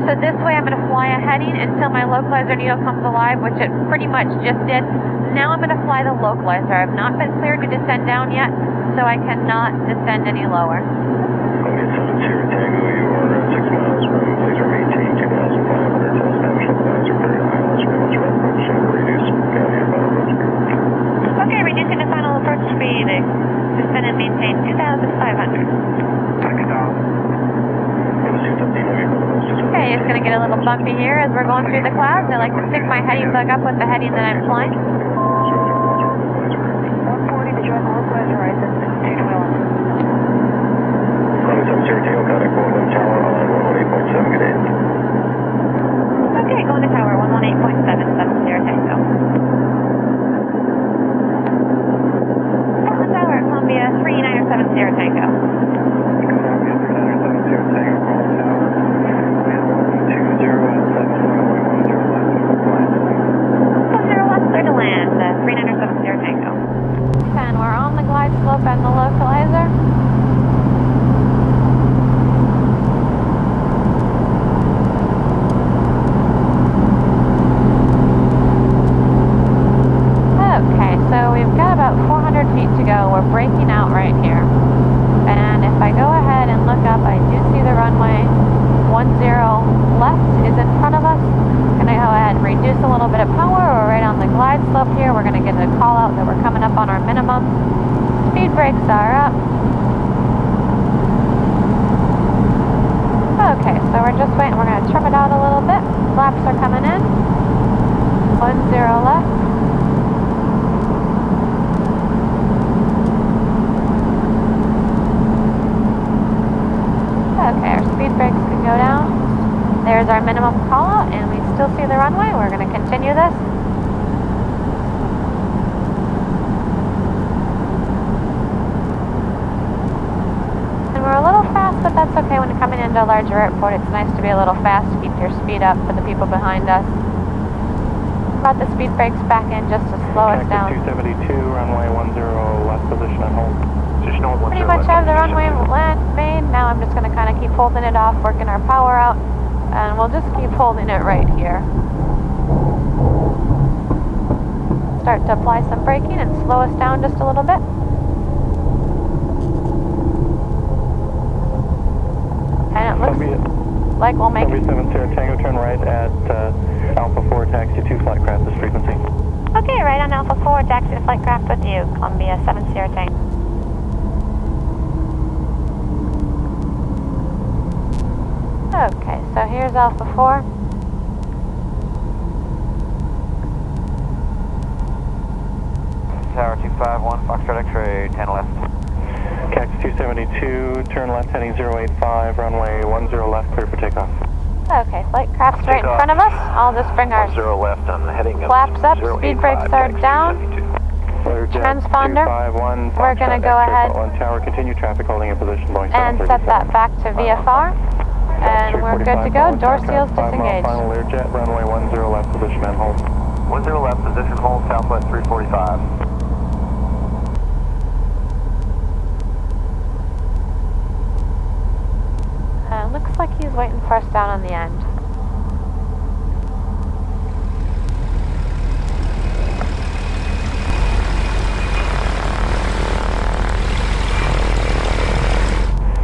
So this way I'm going to fly a heading until my localizer needle comes alive, which it pretty much just did. Now I'm going to fly the localizer. I've not been cleared to descend down yet, so I cannot descend any lower. Okay, 7 Sierra Tango, you are 6 miles from laser maintain 2,500 till establish localizer for ILS range approach and reduce down your final approach speed. Okay, reducing the final approach speed. Descend and maintain 2,500. Okay, it's going to get a little bumpy here as we're going through the clouds. I like to sync my heading bug up with the heading that I'm flying. 140 to join the localizer, right, that's 7 Sierra Tango, contact Portland Tower on 118.7, good day. Okay, going to tower 118.7, 7 Sierra Tango. Portland Tower, Columbia 397 Sierra Tango. And we're on the glide slope and the localizer. Okay, so we've got about 400 feet to go. We're breaking out right here. And if I go ahead and look up, I do see the runway 10 left is in front of us. I'm going to go ahead and reduce a little bit of power. We're right on the glide slope here. We're going to get a call out that we're coming up on our minimum. Speed brakes are up. Okay, so we're just waiting. We're going to trim it out a little bit. Flaps are coming in. 10 left. Okay, our speed brakes can go down. There's our minimum call out, and we still see the runway. We're going to continue this. And we're a little fast, but that's okay when you're coming into a larger airport. It's nice to be a little fast to keep your speed up for the people behind us. Brought the speed brakes back in just to slow us down. 272, runway 10 left position on hold. Pretty much have the runway land made. Now I'm just going to kind of keep holding it off, working our power out, and we'll just keep holding it right here. Start to apply some braking and slow us down just a little bit. And it looks like we'll make it. 7 Sierra Tango, turn right at Alpha 4, taxi 2, flight craft this frequency. Okay, right on Alpha 4, taxi to flight craft with you, Columbia 7 Sierra Tango. Here's Alpha 4. Tower 251, Foxtrot X-ray, 10 left. Cax 272, turn left heading 085, runway 10 left, clear for takeoff. Okay, flight craft's right in front of us. I'll just bring our 10 left on the heading flaps up, speed brakes are down. Transponder, we're going to go ahead tower, continue traffic holding in position, Boeing and set that back to VFR. And we're good to go. Door seals disengaged. Final Learjet, runway 10 left, position and hold. 10 left, position hold, Southwest 345. Looks like he's waiting for us down on the end.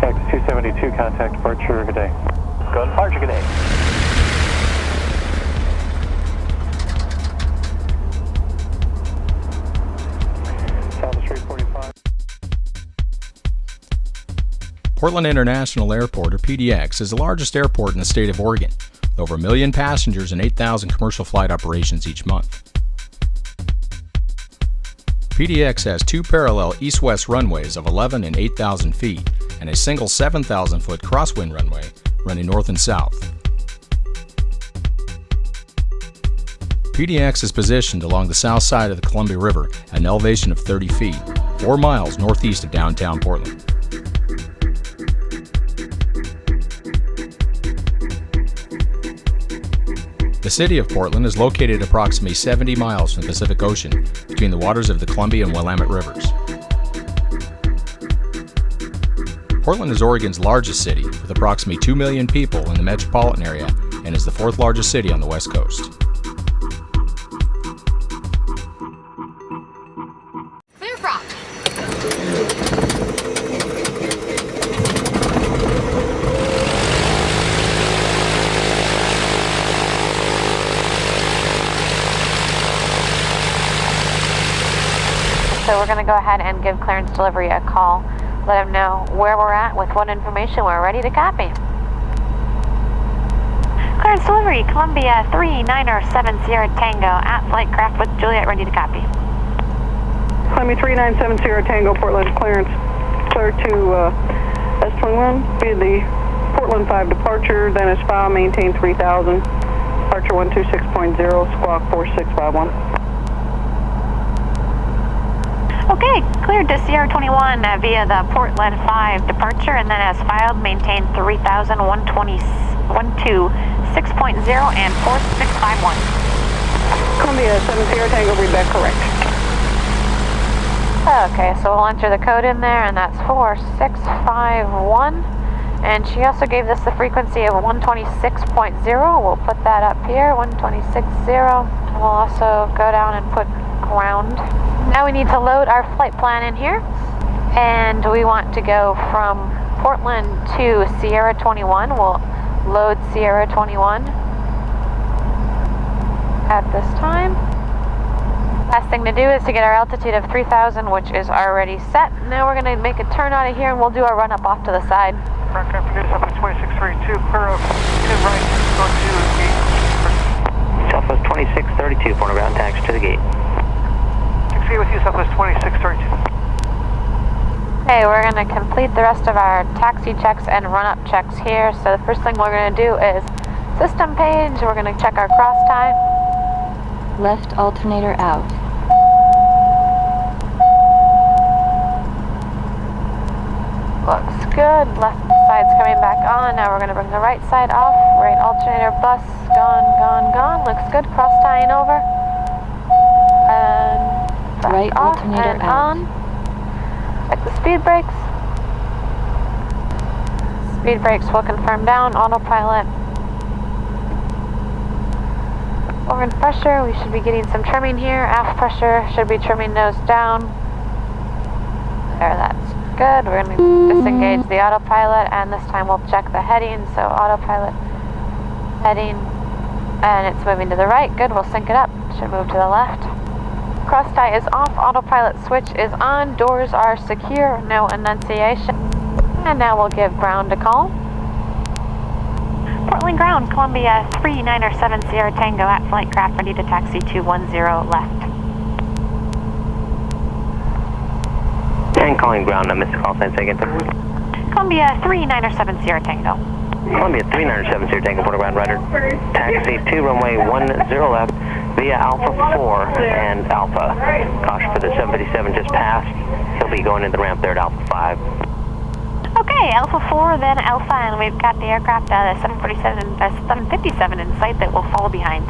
Cax 272, contact departure, good day. Go departure, good day. Southwest 345. Portland International Airport, or PDX, is the largest airport in the state of Oregon, with over 1 million passengers and 8,000 commercial flight operations each month. PDX has two parallel east-west runways of 11 and 8,000 feet and a single 7,000-foot crosswind runway running north and south. PDX is positioned along the south side of the Columbia River at an elevation of 30 feet, 4 miles northeast of downtown Portland. The city of Portland is located approximately 70 miles from the Pacific Ocean between the waters of the Columbia and Willamette Rivers. Portland is Oregon's largest city, with approximately 2 million people in the metropolitan area, and is the 4th largest city on the West Coast. Clear prop. So we're going to go ahead and give clearance delivery a call. Let them know where we're at with what information we're ready to copy. Clearance delivery, Columbia 3970 Tango at flight craft with Juliet, ready to copy. Columbia 3970 Tango, Portland clearance. Clear to S21 via the Portland 5 departure, then is file, maintain 3000. Departure 126.0, squawk 4651. Okay, cleared to Sierra 21 via the Portland 5 departure, and then as filed, maintain 3000, 126.0 and 4651. Columbia 70 Tango, read back correct. Okay, so we'll enter the code in there, and that's 4651. And she also gave us the frequency of 126.0. We'll put that up here, 126.0. We'll also go down and put ground. Now we need to load our flight plan in here, and we want to go from Portland to Sierra 21. We'll load Sierra 21 at this time. Last thing to do is to get our altitude of 3000, which is already set. Now we're going to make a turn out of here, and we'll do our run up off to the side. Aircraft produced up at 2632, clear up, to right, go to the gate. Southwest 2632, point of ground, taxi to the gate. Taxi with you, Southwest 2632. Okay, we're going to complete the rest of our taxi checks and run-up checks here. So the first thing we're going to do is system page. We're going to check our cross time. Left alternator out. Looks good. Left side's coming back on. Now we're going to bring the right side off. Right alternator bus gone, gone, gone. Looks good. Cross tying over. And back Right off alternator and out. on. Check the speed brakes. Speed brakes will confirm down. Autopilot. Organ pressure, we should be getting some trimming here. Aft pressure should be trimming nose down. There, that's good. We're going to disengage the autopilot, and this time we'll check the heading. So autopilot, heading, and it's moving to the right. Good, we'll sync it up. Should move to the left. Cross tie is off, autopilot switch is on, doors are secure, no enunciation. And now we'll give ground a call. Portland Calling ground, Columbia 397 Sierra Tango at flight craft ready to taxi 210 left. And calling ground, I missed the call sign, say again, please. Columbia 397 Sierra Tango. Columbia 397 Sierra Tango, Porter Ground Rider. Taxi 2 runway 10 left via Alpha 4 and Alpha. Caution for the 757 just passed. He'll be going in the ramp there at Alpha 5. Okay, Alpha 4, then Alpha, and we've got the aircraft 757 in sight that will fall behind.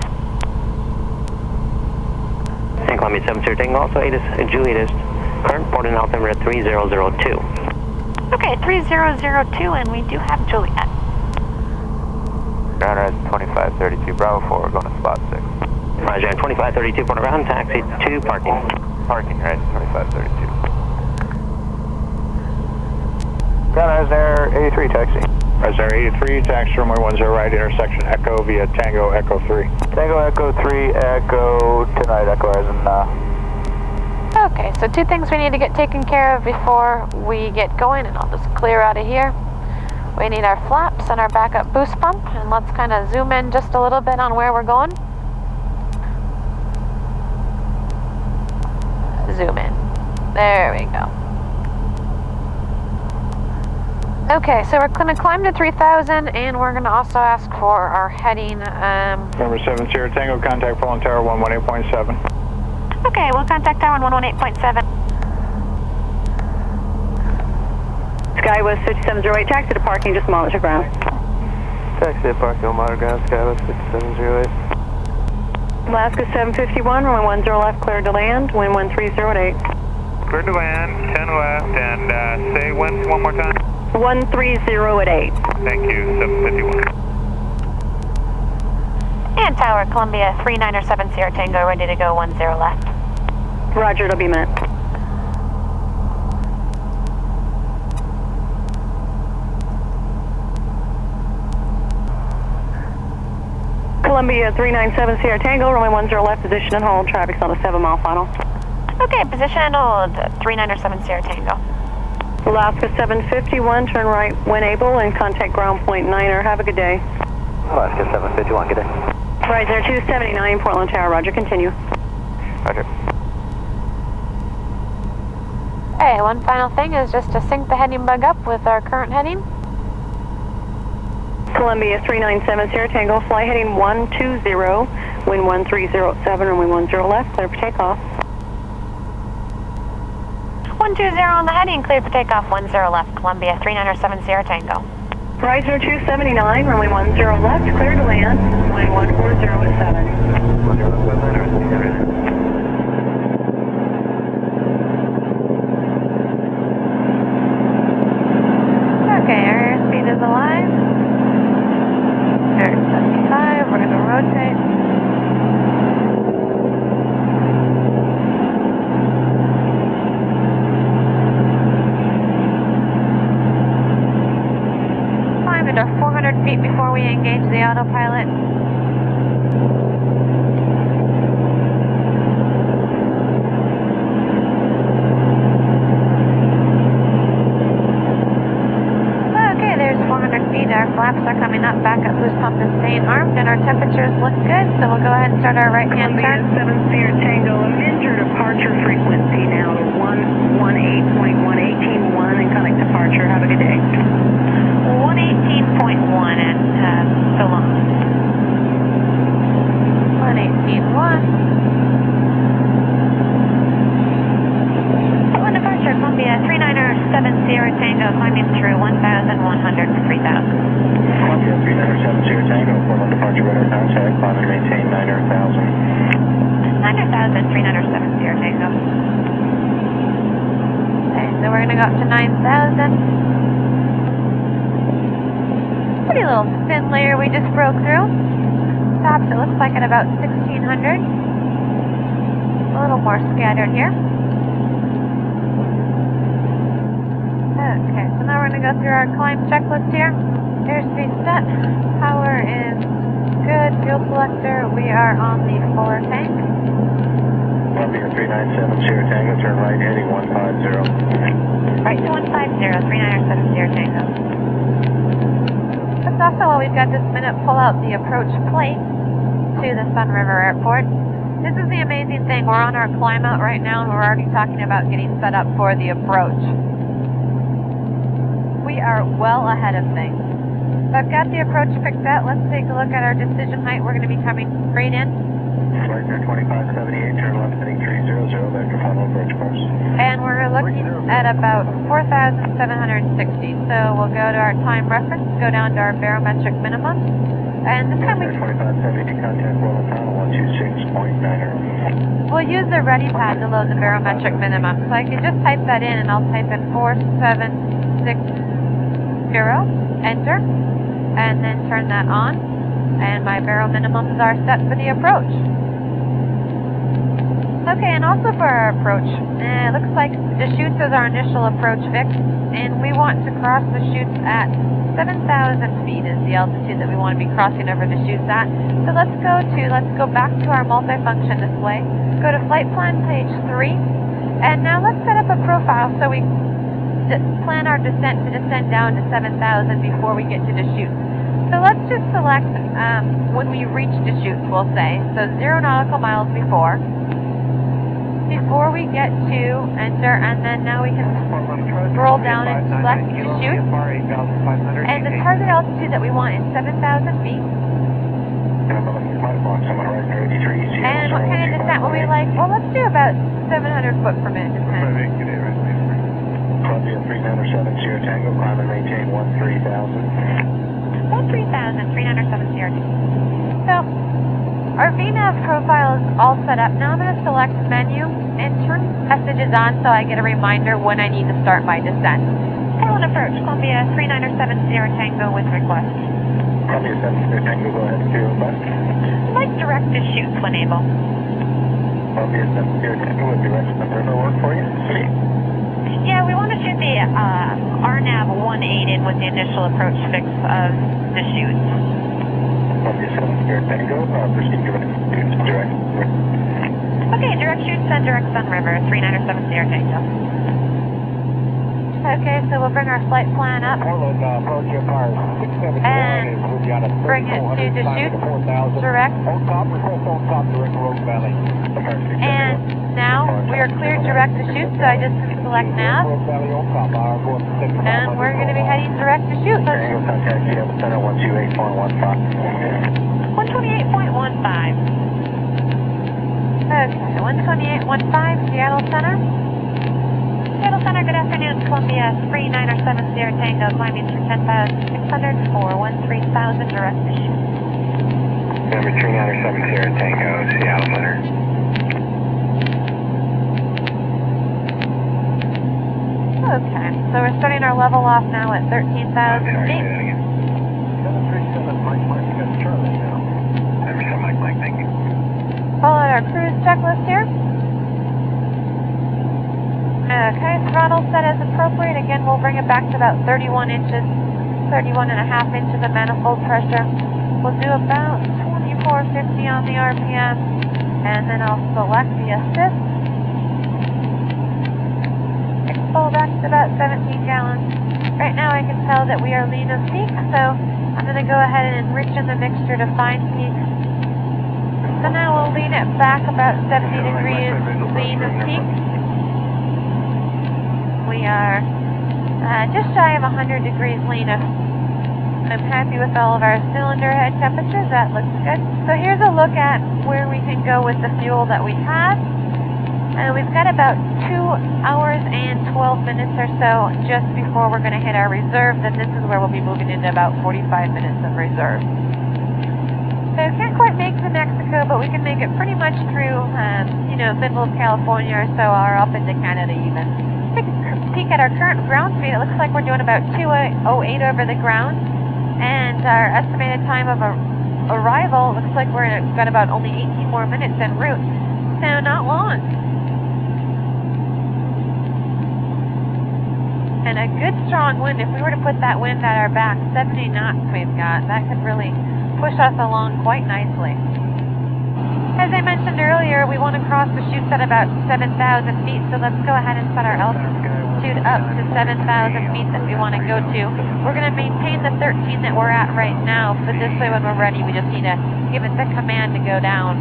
And Columbia 7 Sierra Tango, also Juliet is current port and altimeter at 3002. Okay, 3002, and we do have Juliet. Ground at 2532 Bravo 4, going to spot 6. Roger, 2532 Porter Ground, taxi 2 parking. Parking, right, 2532. Ground Air 83 taxi. Air 83, taxi runway 10 right, intersection Echo via Tango Echo 3. Tango Echo 3, Echo tonight, Echo as in Okay, so two things we need to get taken care of before we get going, and I'll just clear out of here. We need our flaps and our backup boost pump, and let's kind of zoom in just a little bit on where we're going. Zoom in. There we go. Okay, so we're going to climb to 3000, and we're going to also ask for our heading. Number 7 Sierra Tango, contact Fallen Tower 118.7. Okay, we'll contact Tower 118.7. Skywest 5708, taxi to parking, just monitor ground. Taxi to parking on monitor ground, Skywest 5708. Alaska 751, runway 10 left, cleared to land, wind 130 at 8. Cleared to land, 10 left, and say when one more time. 130 at 8. Thank you, 751. And Tower Columbia 397 Sierra Tango, ready to go 10 left. Roger, it'll be met. Columbia 397 Sierra Tango, runway 10 left, position and hold. Traffic's on a 7-mile final. Okay, position and hold, 397 Sierra Tango. Alaska 751, turn right when able, and contact ground point Niner. Have a good day. Alaska 751, good day. Rise Air 279, Portland Tower. Roger, continue. Roger. Okay, one final thing is just to sync the heading bug up with our current heading. Columbia 397 Sierra Tango, fly heading 120, wind 130.7, runway 10 left, clear for takeoff. 120 on the heading, cleared for takeoff, 10 left, Columbia 397 Sierra Tango. Rise Air 279, runway 10 left, clear to land, wind 140.7. Okay, our airspeed is alive. There's 75, we're going to rotate. Climb into 400 feet before we engage the autopilot. Our flaps are coming up, backup boost pump is staying armed, and our temperatures look good, so we'll go ahead and start our right-hand turn. 7 Sierra Tango, amend your departure frequency now to 118.181 and connect departure. Have a good day. 118.1 and so long. 118.1. On departure, Columbia 397 Sierra Tango, climbing through 1,100 to 3,000. Columbia 397 Sierra Tango, Portland departure radar contact, climb and maintain 900,000. 900,000, 397 Sierra Tango. Okay, so we're going to go up to 9,000. Pretty little thin layer we just broke through. Tops, it looks like at about 1,600. A little more scattered here. Okay, so now we're going to go through our climb checklist here. Airspeed set, power is good, fuel selector, we are on the forward tank. Columbia 397 Sierra Tango, turn right heading 150. Right to 150, 397 Sierra Tango. That's also what we we've got this minute pull out the approach plate to the Sun River Airport. This is the amazing thing. We're on our climb out right now and we're already talking about getting set up for the approach. We are well ahead of things. So I've got the approach picked out. Let's take a look at our decision height. We're going to be coming straight in. Flight 2578, turn left heading 300, vector final approach course. And we're looking at about 4,760. So we'll go to our time reference, go down to our barometric minimum. And this time we 2570, contact Portland final 126.9. we'll use the ready pad to load the barometric minimum. So I can just type that in and I'll type in 4760, enter, and then turn that on. And my baro minimums are set for the approach. Okay, and also for our approach, it looks like Deschutes is our initial approach fix, and we want to cross the chutes at 7,000 feet is the altitude that we want to be crossing over Deschutes at. So let's go back to our multifunction display, go to flight plan page 3, and now let's set up a profile so we plan our descent to descend down to 7,000 before we get to Deschutes. So let's just select when we reach Deschutes, we'll say, so 0 nautical miles before we get to enter, and then now we can scroll down and select Deschutes. And the target altitude that we want is 7,000 feet. And what kind of descent would we like? Well, let's do about 700 foot per minute descent. Columbia 397 Sierra Tango, climb and maintain 13,000. 13,000, 307 Sierra. So, our VNAV profile is all set up. Now I'm going to select menu and turn messages on so I get a reminder when I need to start my descent. Portland approach, Columbia 397 Sierra Tango with request. Columbia 7 Sierra Tango, go ahead to request. I'd like direct Deschutes when able. Columbia 7 Sierra Tango with direction on the river work for you? Sweet. Yeah, we want to shoot the RNAV 18 in with the initial approach fix of Deschutes. Columbia 7 Sierra Tango, proceed direct. Okay, direct chutes and direct Sun River, 397 Sierra Tango. Okay, so we'll bring our flight plan up. Portland, approach your cars. 671 is moving on a bring it to Deschutes, direct. On top, request on top, direct Rogue Valley. And now we are cleared direct Deschutes, so I just select nav. And we're going to be heading direct Deschutes. Tango, contact Seattle Center 128.15. 128.15. Okay, 128.15, Seattle Center. Seattle Center, good afternoon. Columbia 397 Sierra Tango, climbing through 10,600 for 13,000 direct Deschutes. Number 397 Sierra Tango, Seattle Center. Okay, so we're starting our level off now at 13,000 feet. 737 Mike, you got Charlie now. 737 Mike, thank you. Follow our cruise checklist here. Okay, throttle set as appropriate. Again, we'll bring it back to about 31 inches, 31 and a half inches of manifold pressure. We'll do about 2450 on the RPM, and then I'll select the assist. Pull back to about 17 gallons. Right now I can tell that we are lean of peak, so I'm going to go ahead and enrich in the mixture to find peak. So now we'll lean it back about 70 degrees lean of peak. We are just shy of 100 degrees lean of. I'm happy with all of our cylinder head temperatures. That looks good. So here's a look at where we can go with the fuel that we have. We've got about 2 hours and 12 minutes or so just before we're going to hit our reserve. Then this is where we'll be moving into about 45 minutes of reserve. So can't quite make to Mexico, but we can make it pretty much through, middle of California or so, or up into Canada even. Take a peek at our current ground speed. It looks like we're doing about 208 over the ground, and our estimated time of arrival looks like we're got about only 18 more minutes en route. So not long. And a good strong wind. If we were to put that wind at our back, 70 knots we've got, that could really push us along quite nicely. As I mentioned earlier, we want to cross the chutes at about 7,000 feet, so let's go ahead and set our altitude. altitude up to 7,000 feet that we want to go to. We're going to maintain the 13 that we're at right now, but this way when we're ready, we just need to give it the command to go down.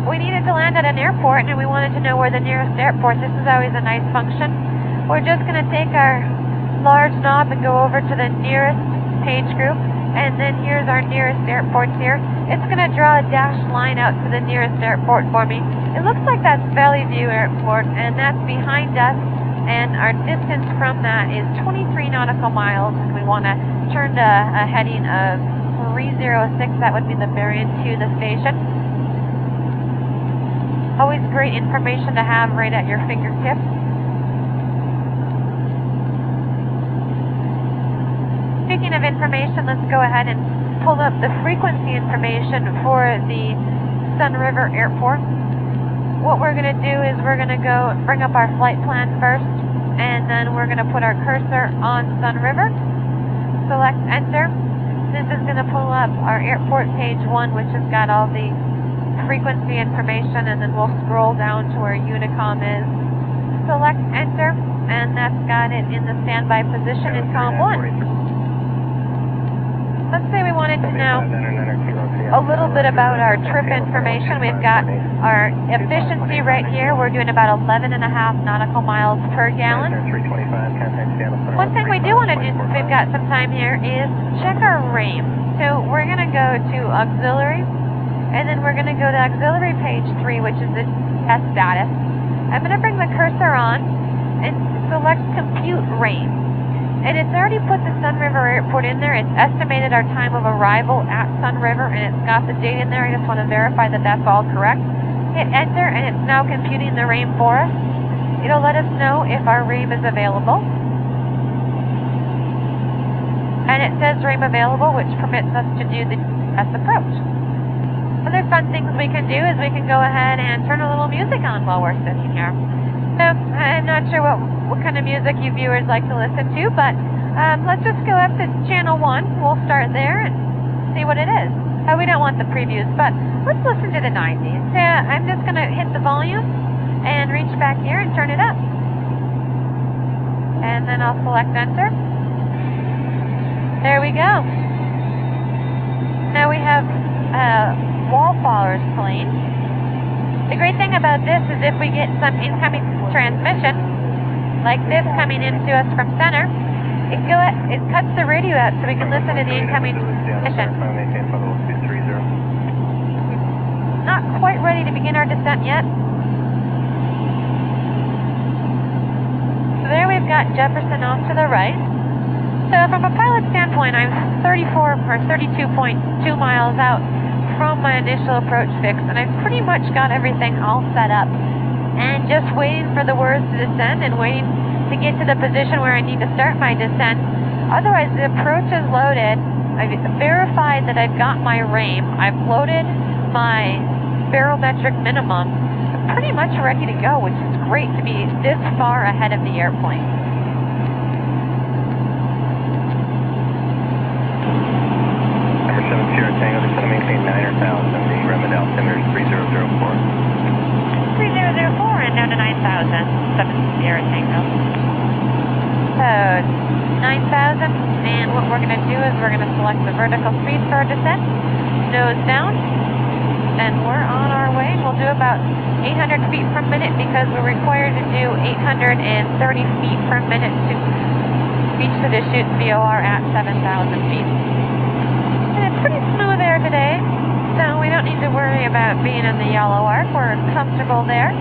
We needed to land at an airport, and we wanted to know where the nearest airport. This is always a nice function. We're just going to take our large knob and go over to the nearest page group, and then here's our nearest airport here. It's going to draw a dashed line out to the nearest airport for me. It looks like that's Valley View Airport, and that's behind us, and our distance from that is 23 nautical miles, and we want to turn to a heading of 306. That would be the bearing to the station. Always great information to have right at your fingertips. Speaking of information, let's go ahead and pull up the frequency information for the Sun River Airport. What we're going to do is we're going to go bring up our flight plan first, and then we're going to put our cursor on Sun River, select enter. This is going to pull up our airport page 1, which has got all the frequency information, and then we'll scroll down to where Unicom is. Select enter, and that's got it in the standby position in COM 1. Let's say we wanted to know a little bit about our trip information. We've got our efficiency right here. We're doing about 11.5 nautical miles per gallon. One thing we do want to do, since we've got some time here, is check our RAIM. So we're going to go to auxiliary, and then we're going to go to auxiliary page 3, which is the test status. I'm going to bring the cursor on and select compute RAIM. And it's already put the Sun River Airport in there. It's estimated our time of arrival at Sun River, and it's got the date in there. I just want to verify that that's all correct. Hit enter, and it's now computing the RAIM for us. It'll let us know if our RAIM is available. And it says RAIM available, which permits us to do the test approach. Other fun things we can do is we can go ahead and turn a little music on while we're sitting here. So I'm not sure what kind of music you viewers like to listen to, but let's just go up to channel 1. We'll start there and see what it is. We don't want the previews, but let's listen to the 90s. I'm just going to hit the volume and reach back here and turn it up. And then I'll select enter. There we go. Now we have Wallflowers playing. The great thing about this is if we get some incoming transmission, like this coming into us from center, it cuts the radio out so we can listen to the incoming transmission. Not quite ready to begin our descent yet. So there we've got Jefferson off to the right. So from a pilot standpoint, I'm 32.2 miles out from my initial approach fix, and I've pretty much got everything all set up and just waiting for the words to descend and waiting to get to the position where I need to start my descent. Otherwise, the approach is loaded. I've verified that I've got my RAIM. I've loaded my barometric minimum. I'm pretty much ready to go, which is great to be this far ahead of the airplane. Number 7 Sierra Tango, just going to maintain 9,000. The Remit altimeter is 3004. 3004 and down to 9,000. 7 Sierra Tango. So 9,000, and what we're going to do is we're going to select the vertical speed for our descent. Nose down, and we're on our way. We'll do about 800 feet per minute because we're required to do 830 feet per minute to reach the chute VOR at 7,000 feet. And it's pretty smooth air today, so we don't need to worry about being in the yellow arc. We're comfortable there.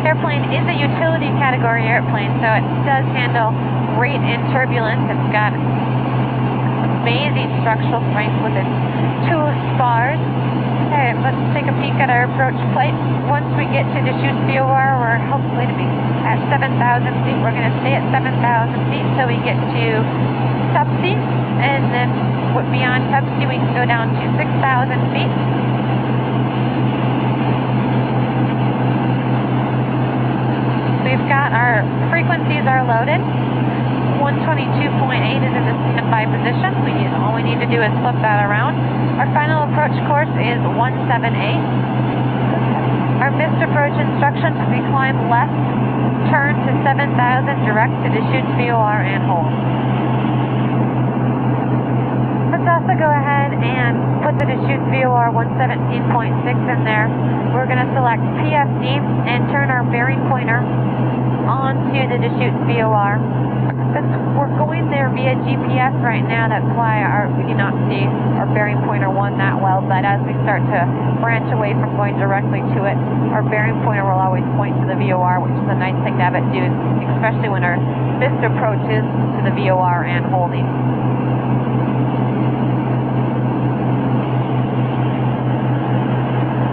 Airplane is a utility category airplane, so it does handle rate and turbulence. It's got amazing structural strength with its 2 spars. Okay, let's take a peek at our approach plate. Once we get to the chute VOR, we're hopefully to be at 7,000 feet. We're going to stay at 7,000 feet until we get to subsea, and then beyond subsea we can go down to 6,000 feet. We've got our frequencies are loaded. 122.8 is in the standby position. All we need to do is flip that around. Our final approach course is 178. Our missed approach instructions, we climb left, turn to 7,000, direct to Deschutes VOR and hold. Let's also go ahead and put the Deschutes VOR 117.6 in there. We're going to select PFD and turn our bearing pointer onto the Deschutes VOR. Since we're going there via GPS right now, that's why we cannot see our bearing pointer 1 that well, but as we start to branch away from going directly to it, our bearing pointer will always point to the VOR, which is a nice thing to have it do, especially when our missed approach is to the VOR and holding.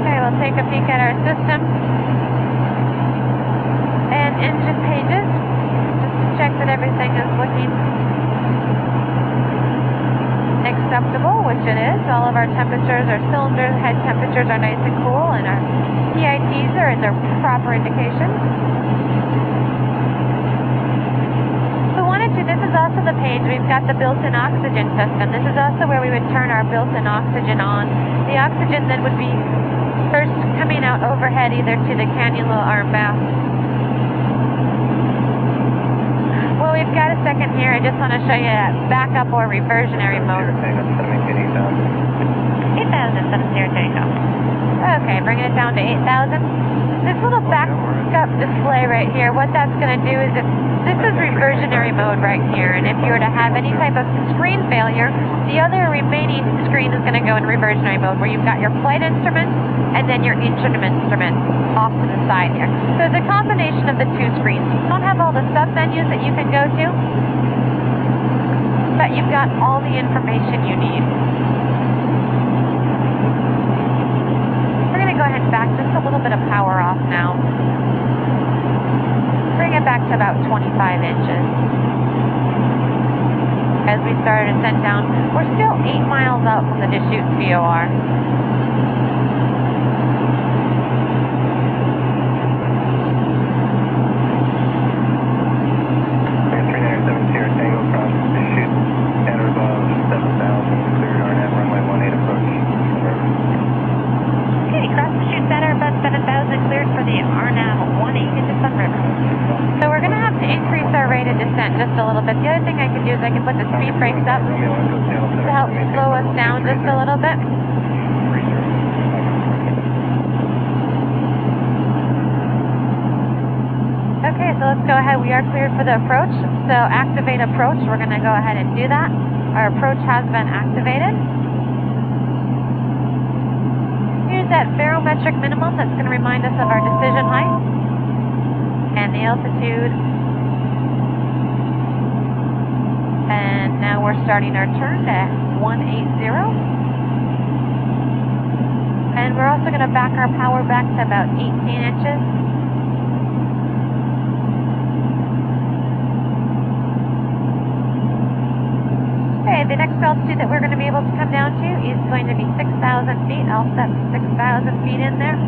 Okay, we'll take a peek at our system and engine pages. Check that everything is looking acceptable, which it is. All of our temperatures, our cylinder head temperatures are nice and cool, and our PITs are in their proper indications. This is also the page, we've got the built-in oxygen system. This is also where we would turn our built-in oxygen on. The oxygen then would be first coming out overhead either to the cannula or mouth. Well, we've got a second here. I just want to show you backup or reversionary mode. 8,000, 70 Tango. Okay, bringing it down to 8,000. This little backup display right here, what that's going to do is this is reversionary mode right here, and if you were to have any type of screen failure, the other remaining screen is going to go in reversionary mode, where you've got your flight instruments and then your engine instruments off to the side here. So it's a combination of the two screens. You don't have all the sub-menus that you can go to, but you've got all the information you need. We're going to go ahead and back just a little bit of power off now. Bring it back to about 25 inches. As we start to descend down, we're still 8 miles out from the Deschutes VOR. Just a little bit. The other thing I could do is I can put the speed brakes up to help slow us down just a little bit. Okay, so let's go ahead. We are cleared for the approach. So activate approach. We're going to go ahead and do that. Our approach has been activated. Here's that barometric minimum that's going to remind us of our decision height and the altitude. And now we're starting our turn at 180. And we're also going to back our power back to about 18 inches. Okay, the next altitude that we're going to be able to come down to is going to be 6,000 feet. I'll set 6,000 feet in there.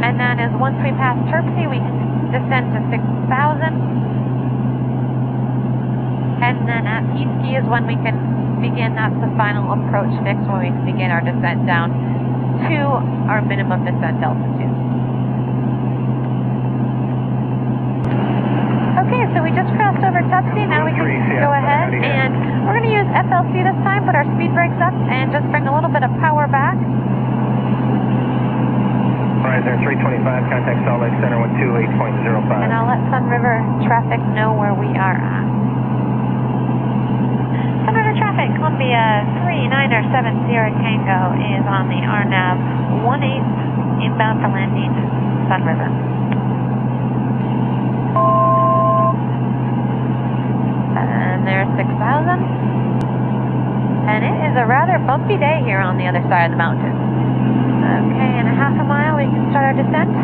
And that is once we pass Terpsey, we can descend to 6,000. And then at Peasky is when we can begin, that's the final approach fix, when we can begin our descent down to our minimum descent altitude. Okay, so we just crossed over Tupsy. Now we can go ahead and we're going to use FLC this time, put our speed brakes up and just bring a little bit of power back. Horizon 325, contact Salt Lake Center 128.05. And I'll let Sun River traffic know where we are at. Sun River traffic, Columbia 3970 Tango is on the RNAV 18 inbound for landing, Sun River. And there's 6,000. And it is a rather bumpy day here on the other side of the mountain. Okay, in a half a mile we can start our descent.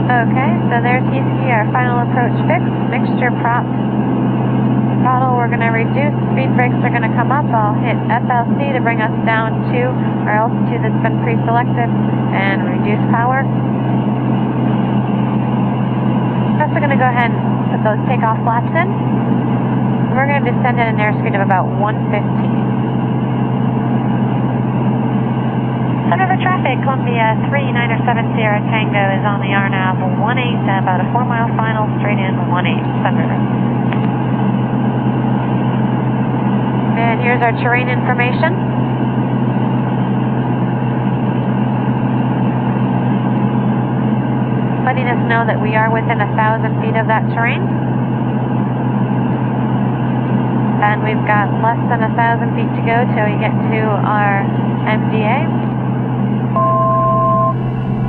Okay, so there's Peasky, our final approach fix, mixture prop. Throttle we're going to reduce, speed brakes are going to come up. I'll hit FLC to bring us down to our altitude that's been pre-selected and reduce power. I'm also going to go ahead and put those takeoff flaps in. We're going to descend at an airspeed of about 115. traffic, Columbia 3907 Sierra Tango is on the RNAV 18, about a 4-mile final, straight in 18, Sun River. And here's our terrain information. Letting us know that we are within 1,000 feet of that terrain. And we've got less than 1,000 feet to go till we get to our MDA.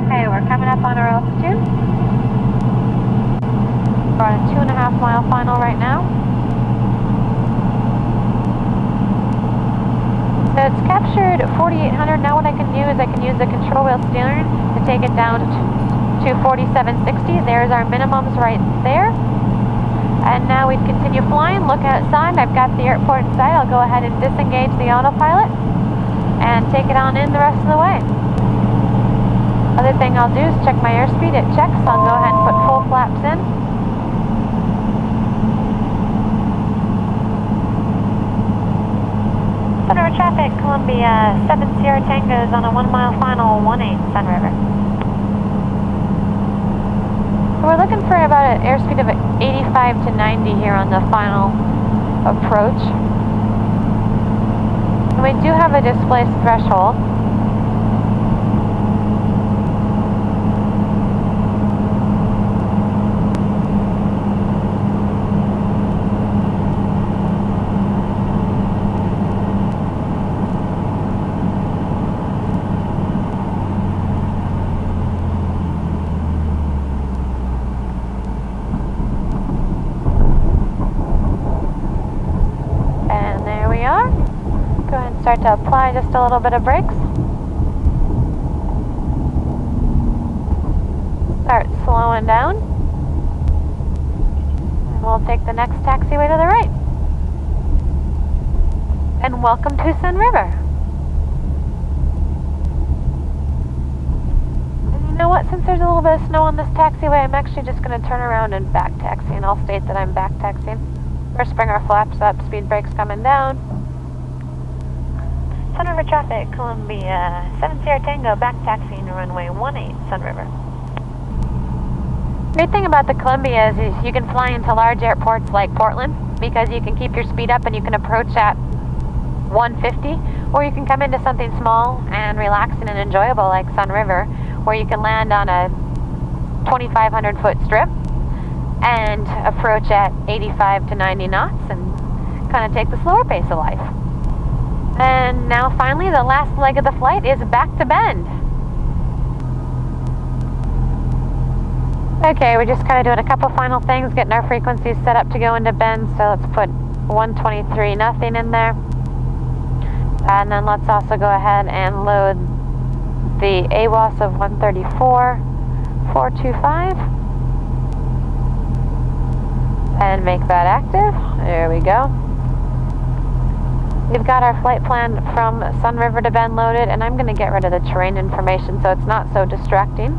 Okay, we're coming up on our altitude. We're on a 2.5 mile final right now. So it's captured 4,800. Now what I can do is I can use the control wheel steering to take it down to 4760. There's our minimums right there. And now we'd continue flying, look outside. I've got the airport inside. I'll go ahead and disengage the autopilot and take it on in the rest of the way. Other thing I'll do is check my airspeed. It checks. I'll go ahead and put full flaps in. Sun River traffic, Columbia 7 Sierra Tango is on a 1-mile final, 18 Sun River. So we're looking for about an airspeed of 85 to 90 here on the final approach. And we do have a displaced threshold. Start to apply just a little bit of brakes. Start slowing down. And we'll take the next taxiway to the right. And welcome to Sun River. And you know what? Since there's a little bit of snow on this taxiway, I'm actually just going to turn around and back taxi, and I'll state that I'm back taxiing. First, bring our flaps up, speed brakes coming down. Sun River traffic, Columbia 7 Sierra Tango, back taxiing runway 18, Sun River. Great thing about the Columbia is you can fly into large airports like Portland because you can keep your speed up and you can approach at 150, or you can come into something small and relaxing and enjoyable like Sun River, where you can land on a 2,500 foot strip and approach at 85 to 90 knots and kind of take the slower pace of life. And now finally, the last leg of the flight is back to Bend. Okay, we're just kind of doing a couple final things, getting our frequencies set up to go into Bend. So let's put 123 nothing in there. And then let's also go ahead and load the AWOS of 134,425. And make that active. There we go. We've got our flight plan from Sun River to Bend loaded, and I'm going to get rid of the terrain information so it's not so distracting.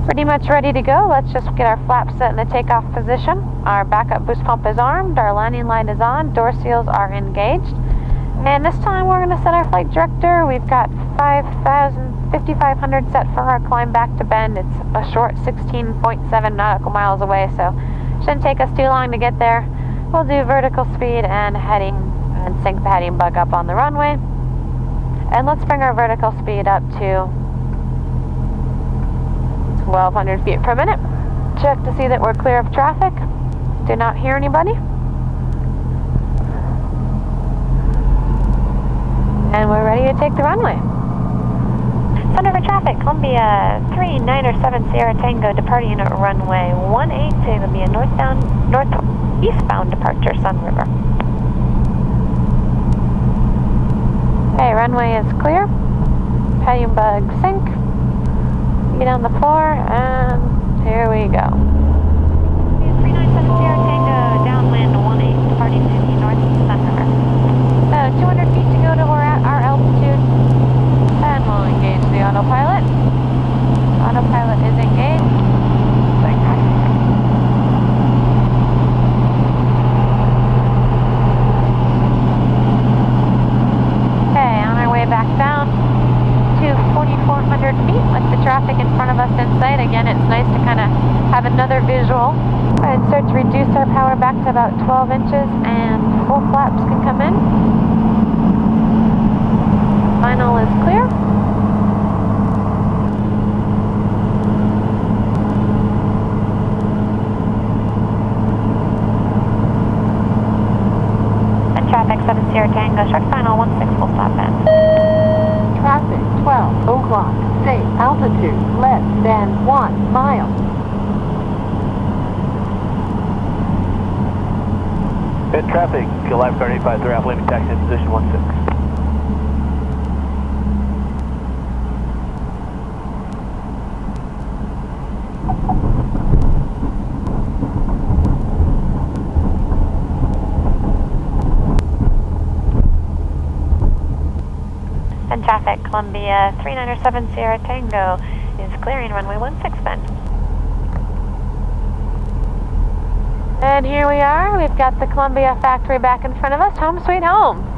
Pretty much ready to go. Let's just get our flaps set in the takeoff position. Our backup boost pump is armed, our landing light is on, door seals are engaged. And this time we're going to set our flight director. We've got 5,500 set for our climb back to Bend. It's a short 16.7 nautical miles away, so shouldn't take us too long to get there. We'll do vertical speed and heading and sync the heading bug up on the runway. And let's bring our vertical speed up to 1,200 feet per minute. Check to see that we're clear of traffic. Do not hear anybody. And we're ready to take the runway. Sun River traffic, Columbia 3907 Sierra Tango departing at runway 18. It'll be a northeastbound departure, Sun River. Okay, runway is clear. Heading bug sync. Feet on the floor, and here we go. 397 Sierra Tango, downwind 18, departing to the northeast Sun River. So 200 feet to go to our altitude. And we'll engage the autopilot. Autopilot is engaged. Okay, on our way back down. traffic in front of us in sight. Again, it's nice to kind of have another visual. Go ahead and start to reduce our power back to about 12 inches and full flaps can come in. Final is clear. And traffic 7 Sierra Tango, short final 16 full stop in. Traffic 12 o'clock. Safe altitude less than 1 mile. Pit traffic, Lifeguard 853, Alpha Lima taxi in position 16. And traffic, Columbia 3907 Sierra Tango is clearing runway 16 then. And here we are. We've got the Columbia factory back in front of us. Home sweet home.